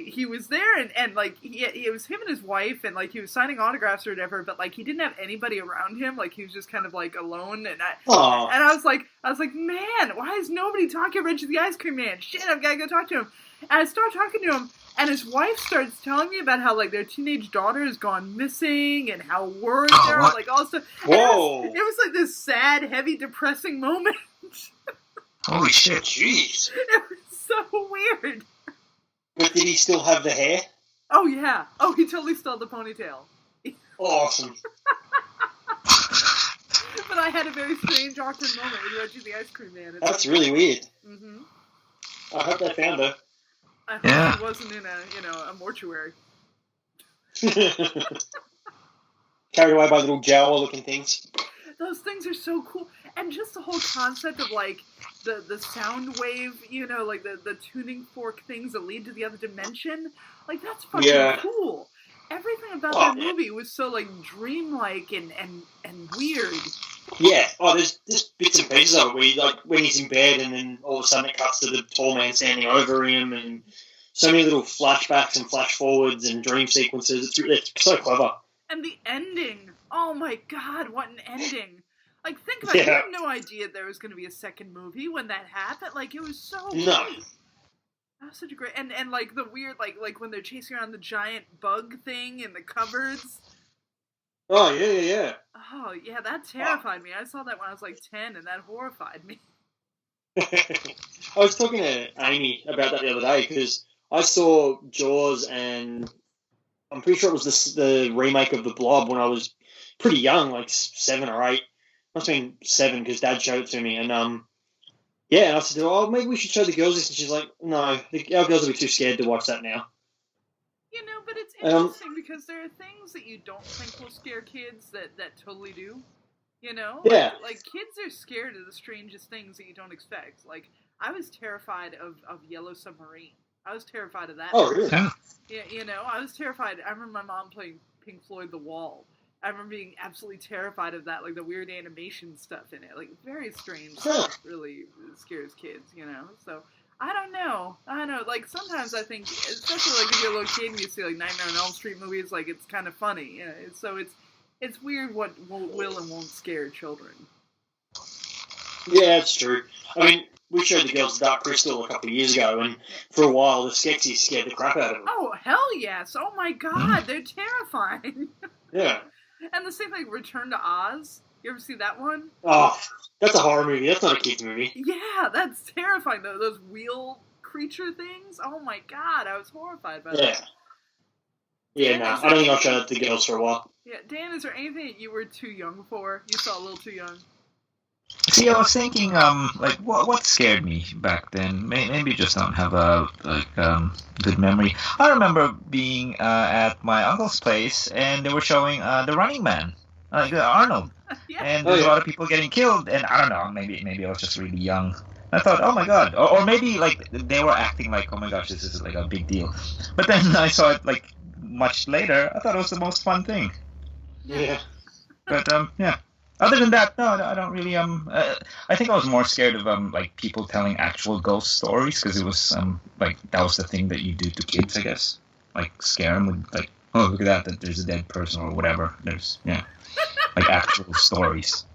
he was there and like it was him and his wife and like he was signing autographs or whatever, but like he didn't have anybody around him, like he was just kind of like alone, and I was like, man, why is nobody talking to Reggie the Ice Cream Man? Shit, I've got to go talk to him. And I start talking to him, and his wife starts telling me about how like their teenage daughter has gone missing and how worried they are, like all stuff. Whoa! It was like this sad, heavy, depressing moment. Holy shit! Jeez! It was so weird. But did he still have the hair? Oh, yeah. Oh, he totally stole the ponytail. Awesome. But I had a very strange, awkward moment with Reggie the Ice Cream Man. That's really weird. Mm-hmm. I hope they found her. I hope he wasn't in a mortuary. Carried away by little Jawa-looking things. Those things are so cool. And just the whole concept of, like, the sound wave, like the tuning fork things that lead to the other dimension. Like, that's fucking cool. Everything about that movie was so, like, dreamlike and weird. Yeah. Oh, there's just bits and pieces of it where, like, when he's in bed and then all of a sudden it cuts to the tall man standing over him, and so many little flashbacks and flash forwards and dream sequences. It's so clever. And the ending. Oh, my God, what an ending. Like, think about it. You had no idea there was going to be a second movie when that happened. Like, it was so great. That was such a great... And like, the weird, like when they're chasing around the giant bug thing in the cupboards. Oh, yeah. Oh, yeah, that terrified me. I saw that when I was, like, 10, and that horrified me. I was talking to Amy about that the other day, because I saw Jaws, and I'm pretty sure it was the remake of The Blob when I was pretty young, like 7 or 8. Must have been 7 because Dad showed it to me, and and I said, "Oh, maybe we should show the girls this." And she's like, "No, our girls will be too scared to watch that now." But it's interesting because there are things that you don't think will scare kids that totally do. Yeah. Like kids are scared of the strangest things that you don't expect. Like I was terrified of Yellow Submarine. I was terrified of that. Oh, really? Yeah, I was terrified. I remember my mom playing Pink Floyd The Wall. I remember being absolutely terrified of that, like the weird animation stuff in it. Like, very strange stuff really scares kids, So, I don't know. Like, sometimes I think, especially like if you're a little kid and you see like Nightmare on Elm Street movies, like, it's kind of funny. So it's weird what will and won't scare children. Yeah, it's true. I mean, we showed the girls Dark Crystal a couple of years ago, and for a while the Skeksis scared the crap out of them. Oh, hell yes. Oh my god, they're terrifying. Yeah. And the same thing, Return to Oz. You ever see that one? Oh, that's a horror movie. That's not a kid's movie. Yeah, that's terrifying. Those wheel creature things. Oh my god, I was horrified by that. Yeah, no, I don't think I'll show that to the girls for a while. Yeah, Dan, is there anything that you were too young for? You saw a little too young? See, I was thinking, like, what scared me back then? Maybe just don't have a good memory. I remember being at my uncle's place, and they were showing The Running Man, Arnold, Yeah. and there's a lot of people getting killed. And I don't know, maybe I was just really young. I thought, oh my god, or maybe like they were acting like, oh my gosh, this is like a big deal. But then I saw it like much later. I thought it was the most fun thing. Yeah. But yeah. Other than that, no, I don't really. I think I was more scared of like people telling actual ghost stories, because it was like that was the thing that you do to kids, I guess. Like scare them with like, oh, look at that there's a dead person or whatever. There's like actual stories.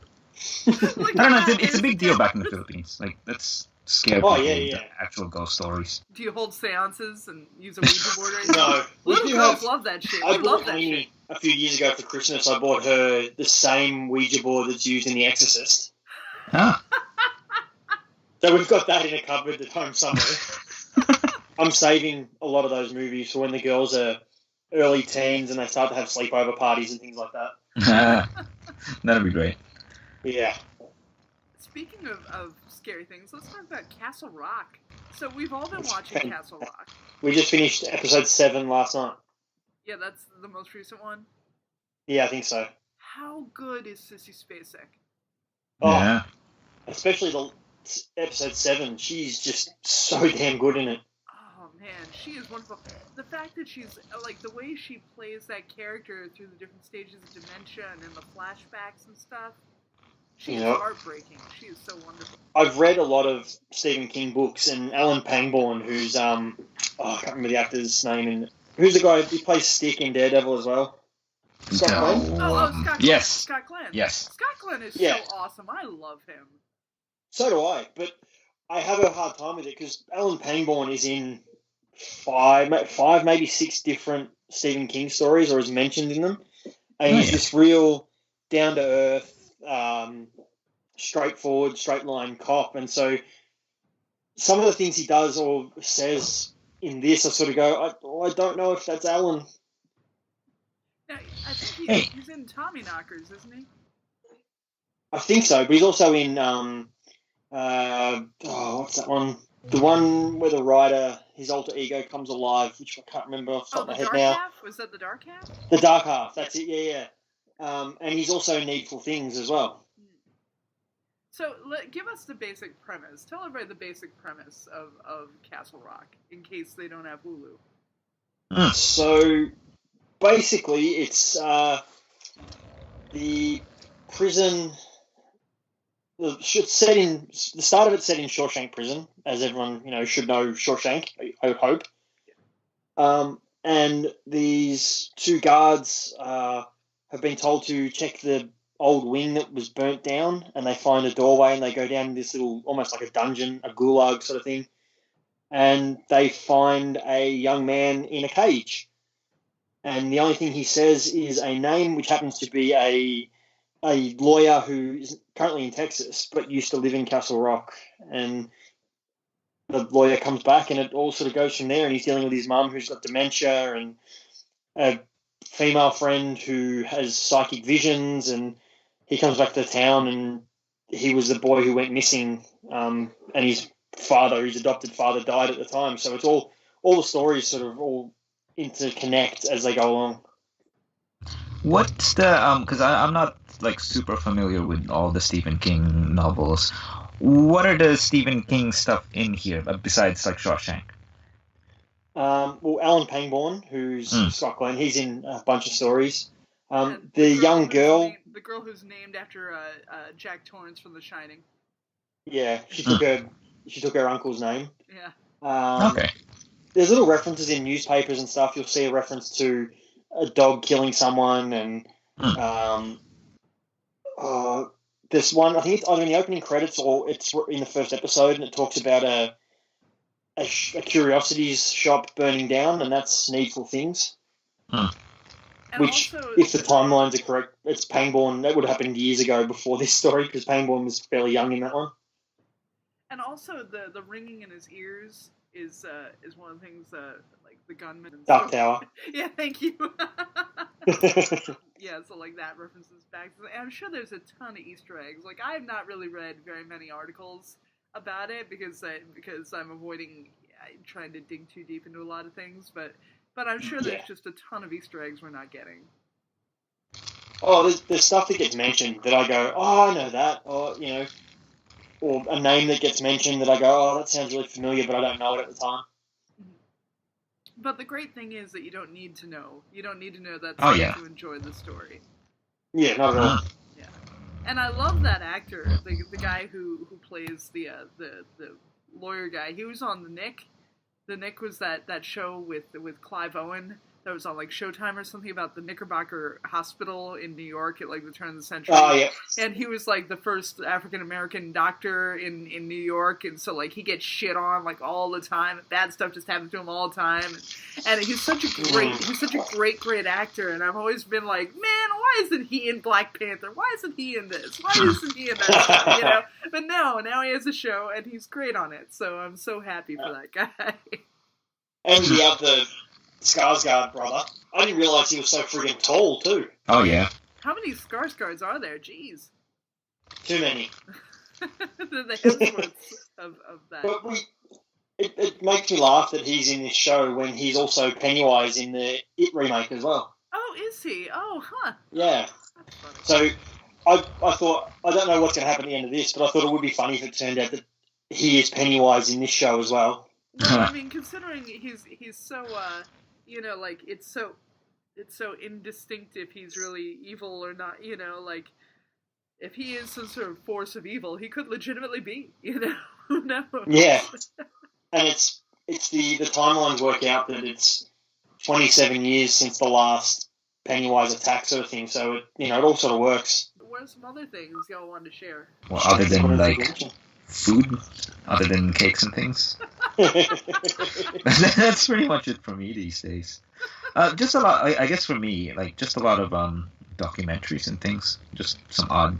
I don't know. It's a big deal back in the Philippines. Like that's scare people with actual ghost stories. Do you hold seances and use a Ouija board or anything? No, little girls love that shit. I love bought that Amy shit. a few years ago for Christmas. I bought her the same Ouija board that's used in The Exorcist. Huh. So we've got that in a cupboard at home somewhere. I'm saving a lot of those movies for when the girls are early teens and they start to have sleepover parties and things like that. That'd be great. Yeah. Speaking of scary things, let's talk about Castle Rock. So we've all been watching Castle Rock. We just finished episode 7 last night. Yeah, that's the most recent one? Yeah, I think so. How good is Sissy Spacek? Oh, Yeah. especially the episode 7. She's just so damn good in it. Oh man, she is wonderful. The fact that she's, like, the way she plays that character through the different stages of dementia and in the flashbacks and stuff, she's heartbreaking. She is so wonderful. I've read a lot of Stephen King books, and Alan Pangborn, who's, I can't remember the actor's name, and who's the guy who plays Stick in Daredevil as well? Scott Glenn? Scott Glenn. Yes. Scott Glenn. Yes. Scott Glenn is so awesome. I love him. So do I, but I have a hard time with it because Alan Pangborn is in five, maybe 6 different Stephen King stories, or is mentioned in them. And he's this real down-to-earth, straightforward, straight-line cop. And so some of the things he does or says in this, I sort of go, I don't know if that's Alan. Now, I think he's in Tommyknockers, isn't he? I think so, but he's also in, what's that one? The one where the writer, his alter ego comes alive, which I can't remember off the top of my head now. Half? Was that The Dark Half? The Dark Half, that's it, yeah. And he's also in Needful Things as well. So, give us the basic premise. Tell everybody the basic premise of Castle Rock, in case they don't have Hulu. So, basically, it's the prison. The start of it's set in Shawshank Prison, as everyone should know Shawshank. I would hope. And these 2 guards have been told to check the old wing that was burnt down, and they find a doorway and they go down this little, almost like a dungeon, a gulag sort of thing, and they find a young man in a cage. And the only thing he says is a name, which happens to be a lawyer who is currently in Texas but used to live in Castle Rock. And the lawyer comes back and it all sort of goes from there, and he's dealing with his mum who's got dementia and a female friend who has psychic visions, and he comes back to town and he was the boy who went missing, and his adopted father, died at the time. So it's all the stories sort of all interconnect as they go along. What's the because I'm not like super familiar with all the Stephen King novels. What are the Stephen King stuff in here besides like Shawshank? Well, Alan Pangborn, who's Scott Glenn, he's in a bunch of stories. And The young girl, the girl who's named after Jack Torrance from The Shining. yeah, she took her uncle's name. Yeah. Okay. There's little references in newspapers and stuff. You'll see a reference to a dog killing someone, and this one, I think it's either in the opening credits or it's in the first episode, and it talks about a curiosities shop burning down, and that's Needful Things. Which, also, if the timelines are correct, it's Pangborn. That would have happened years ago before this story, because Pangborn was fairly young in that one. And also, the ringing in his ears is one of the things like the gunman. And Dark Tower. Yeah, thank you. Yeah, so like that references back. And I'm sure there's a ton of Easter eggs. Like, I have not really read very many articles about it because I'm avoiding trying to dig too deep into a lot of things. But I'm sure there's just a ton of Easter eggs we're not getting. Oh, there's stuff that gets mentioned that I go, oh, I know that, or or a name that gets mentioned that I go, oh, that sounds really familiar, but I don't know it at the time. But the great thing is that you don't need to know. You don't need to know that to enjoy the story. Yeah, not at all. Yeah, and I love that actor, the guy who plays the lawyer guy. He was on The Nick. The Nick was that show with Clive Owen that was on like Showtime or something about the Knickerbocker Hospital in New York at like the turn of the century. Oh, yeah. And he was like the first African American doctor in New York, and so like he gets shit on like all the time. Bad stuff just happens to him all the time. And he's such a great actor. And I've always been like, man, why isn't he in Black Panther? Why isn't he in this? Why isn't he in that show? But no, now he has a show and he's great on it. So I'm so happy for that guy. And the other Skarsgård brother. I didn't realise he was so friggin' tall, too. Oh, yeah. How many Skarsgårds are there? Jeez. Too many. The Hemsworths of that. But it makes me laugh that he's in this show when he's also Pennywise in the It remake as well. Oh, is he? Oh, huh. Yeah. So I thought, I don't know what's going to happen at the end of this, but I thought it would be funny if it turned out that he is Pennywise in this show as well. Well, I mean, considering he's so, like, it's so indistinct if he's really evil or not, like, if he is some sort of force of evil, he could legitimately be, who knows? Yeah. And it's the timelines work out that it's 27 years since the last Pennywise attack sort of thing, so it all sort of works. What are some other things y'all wanted to share? Well, other than, like, food? Other than cakes and things? That's pretty much it for me these days. Just a lot, I guess for me, like, just a lot of documentaries and things. Just some odd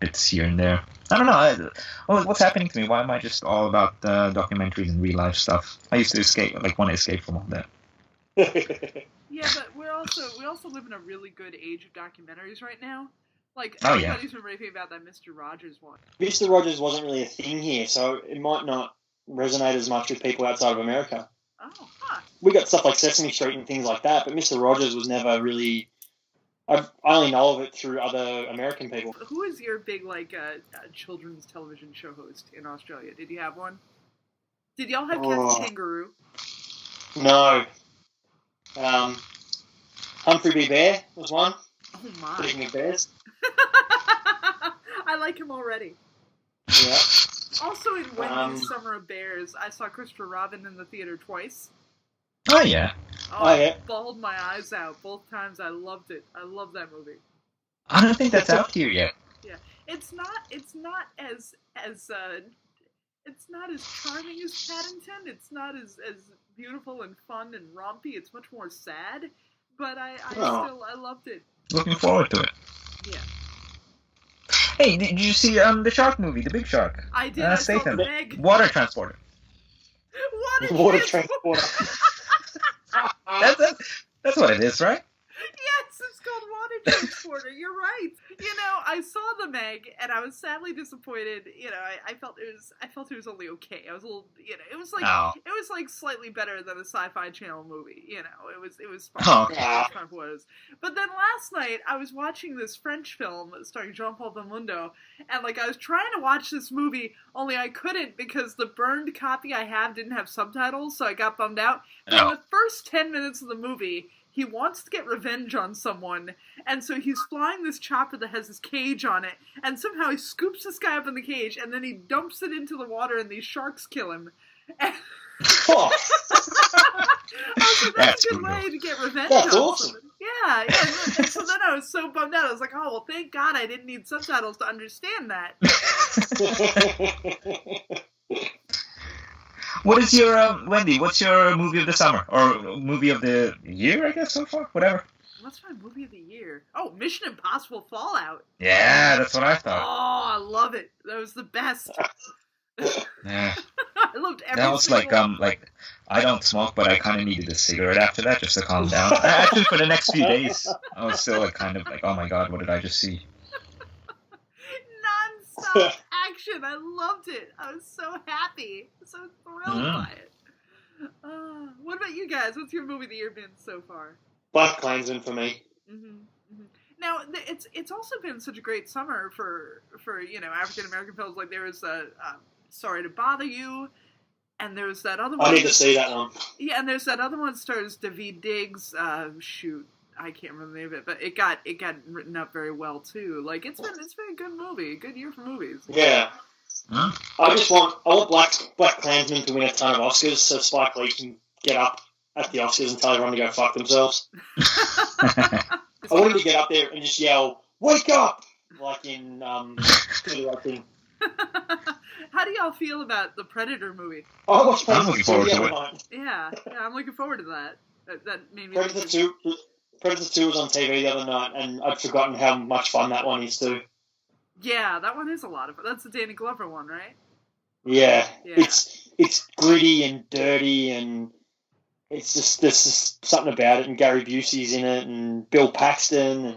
bits here and there. I don't know. What's happening to me? Why am I just all about documentaries and real life stuff? I used to want to escape from all that. Yeah, but we also live in a really good age of documentaries right now. Like, everybody's been raving about that Mr. Rogers one. Mr. Rogers wasn't really a thing here, so it might not resonate as much with people outside of America. Oh, huh. We got stuff like Sesame Street and things like that, but Mr. Rogers was never really... I only know of it through other American people. Who is your big, like, children's television show host in Australia? Did you have one? Did y'all have Captain Kangaroo? No. Humphrey B. Bear was one. Oh, my. Speaking of bears. I like him already. Yeah. Also in Wendy's Summer of Bears, I saw Christopher Robin in the theater twice. Oh, yeah. I bawled my eyes out both times. I loved it. I love that movie. I don't think that's out here yet. Yeah. It's not as charming as Paddington. It's not as beautiful and fun and rompy. It's much more sad. But I loved it. Looking forward to it. Yeah. Hey, did you see the shark movie, The Big Shark? I did. I saw Meg. Water Transporter. Water Transporter. That's what it is, right? Yes, it's called Water jokes, Porter. You're right. I saw the Meg, and I was sadly disappointed. I felt it was only okay. I was a little, it was like slightly better than a Sci-Fi Channel movie. It was fun. Oh, It was fun for what it was. But then last night I was watching this French film starring Jean-Paul Belmondo, and I was trying to watch this movie, only I couldn't because the burned copy I have didn't have subtitles, so I got bummed out. But in the first 10 minutes of the movie, he wants to get revenge on someone, and so he's flying this chopper that has this cage on it, and somehow he scoops this guy up in the cage, and then he dumps it into the water, and these sharks kill him. And Oh, that's a good way to get revenge that's on awesome. someone. Yeah. And so then I was so bummed out. I was like, oh, well, thank God I didn't need subtitles to understand that. What is your Wendy? What's your movie of the summer or movie of the year? I guess so far, whatever. What's my movie of the year? Oh, Mission Impossible Fallout. Yeah, that's what I thought. Oh, I love it. That was the best. Yeah, I loved every that was single... like I don't smoke, but I kind of needed a cigarette after that just to calm down. Actually, for the next few days, I was still kind of like, oh my god, what did I just see? Non-stop action. I loved it. I was so happy. So thrilled by it. What about you guys? What's your movie of the year been so far? Black Klansman for me. Now, it's also been such a great summer for African American films. Like there was Sorry to Bother You, and there's that other one. I need to see that one. Yeah, and there's that other one that stars Daveed Diggs. Shoot, I can't remember the name of it, but it got written up very well too. Like it's been a good movie, a good year for movies. Yeah. I want Black Klansman to win a ton of Oscars so Spike Lee can get up at the Oscars and tell everyone to go fuck themselves. I want him to get up there and just yell, "Wake up!" like in Thing. How do y'all feel about the Predator movie? I watched I'm looking forward the to other it. night. Yeah, I'm looking forward to that. That made me Predator 2 was on TV the other night, and I'd forgotten how much fun that one is too. Yeah, that one is a lot of fun. That's the Danny Glover one, right? Yeah. It's gritty and dirty, and it's just there's just something about it. And Gary Busey's in it, and Bill Paxton,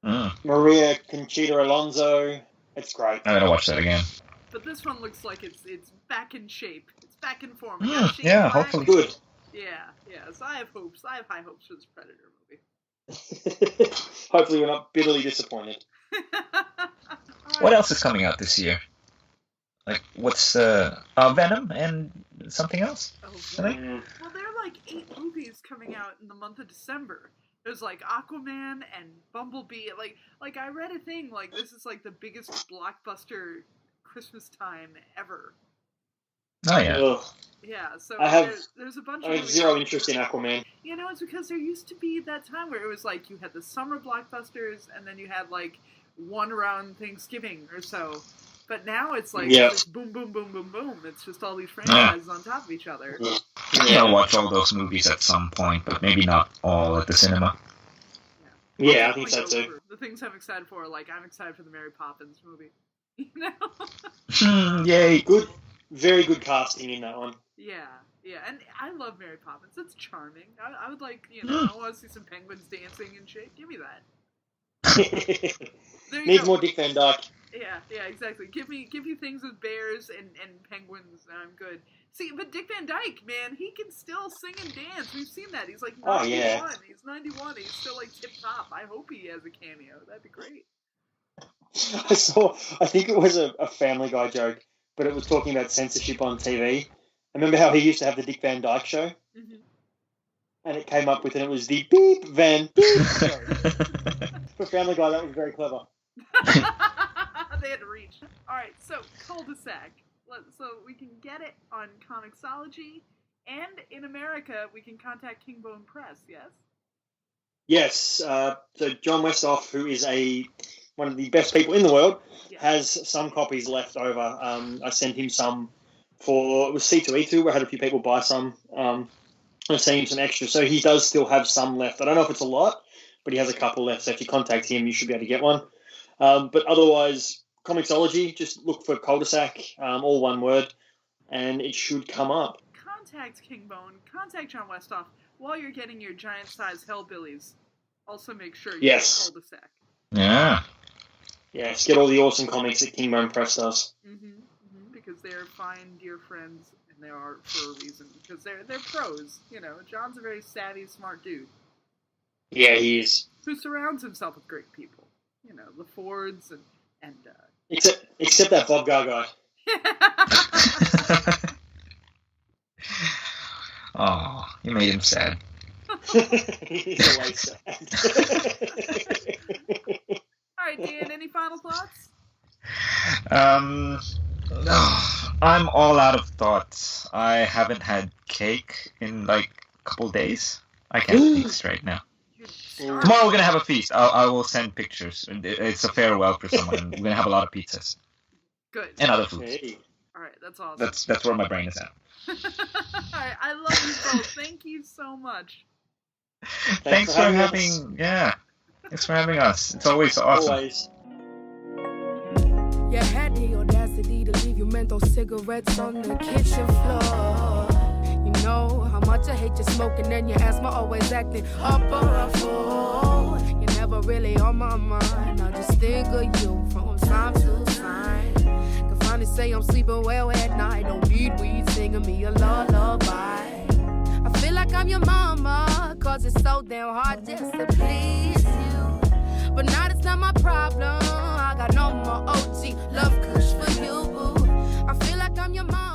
and Maria Conchita Alonso. It's great. I gotta watch that again. But this one looks like it's back in shape. It's back in form. Yeah, hopefully. Good. Yeah. So I have hopes. I have high hopes for this Predator movie. Hopefully we're not bitterly disappointed. What else is coming out this year? Like, what's Venom and something else? Oh, Venom. Well, there are like 8 movies coming out in the month of December. There's like Aquaman and Bumblebee. Like I read a thing like this is like the biggest blockbuster Christmas time ever. Oh yeah. Ugh. Yeah, so there's a bunch of I have zero interest in Aquaman. It's because there used to be that time where it was like you had the summer blockbusters and then you had like one around Thanksgiving or so. But now it's like just boom, boom, boom, boom, boom. It's just all these franchises on top of each other. Yeah, I'll watch all those movies at some point, but maybe not all at the cinema. Yeah, I think so too. The things I'm excited for, like I'm excited for the Mary Poppins movie. Yay! Good, very good casting in that one. Yeah, and I love Mary Poppins. It's charming. I would like, I want to see some penguins dancing and shit. Give me that. Needs more Dick Van Dyke. Yeah, exactly. Give me things with bears and penguins, and I'm good. See, but Dick Van Dyke, man, he can still sing and dance. We've seen that. He's like 91. Oh, yeah. He's 91. He's still like tip top. I hope he has a cameo. That'd be great. I think it was a Family Guy joke, but it was talking about censorship on TV. I remember how he used to have the Dick Van Dyke show, and it came up with, and it was the Beep Van Beep show. For Family Guy, that was very clever. They had to reach. All right, so Cul de Sac. So we can get it on Comixology, and in America, we can contact Kingbone Press. Yes. Yes. So John Westhoff, who is one of the best people in the world, has some copies left over. I sent him some it was C2E2, where I had a few people buy some. I sent him some extra, so he does still have some left. I don't know if it's a lot, but he has a couple left. So if you contact him, you should be able to get one. But otherwise, Comixology, just look for Cul de Sac, all one word, and it should come up. Contact Kingbone, contact John Westhoff while you're getting your giant-sized hellbillies. Also, make sure you Yes. get Cul de Sac. Yeah. Yes, get all the awesome comics that Kingbone Press does. Because they're fine, dear friends, and they are for a reason. Because they're pros. You know, John's a very savvy, smart dude. Yeah, he is. Who surrounds himself with great people. You know, the Fords and Except that Bob Gar guy. Oh, you made him sad. He's always sad. Alright, Dan, any final thoughts? I'm all out of thoughts. I haven't had cake in like a couple days. I can't feast right now. Tomorrow we're gonna have a feast. I will send pictures. It's a farewell for someone. We're gonna have a lot of pizzas. Good. And other foods. Hey. Alright, that's awesome. That's where my brain is at. Alright, I love you both. Thank you so much. Thanks for having Thanks for having us. It's always awesome. Always. You had the audacity to leave your menthol cigarettes on the kitchen floor. You know how much I hate you smoking and your asthma always acting up or a fool. You're never really on my mind. I just think of you from time to time. Can finally say I'm sleeping well at night. Don't need weed singing me a lullaby. I feel like I'm your mama, cause it's so damn hard just to please you. But now it's not my problem. I got no more OG love kush for you, boo. I feel like I'm your mama.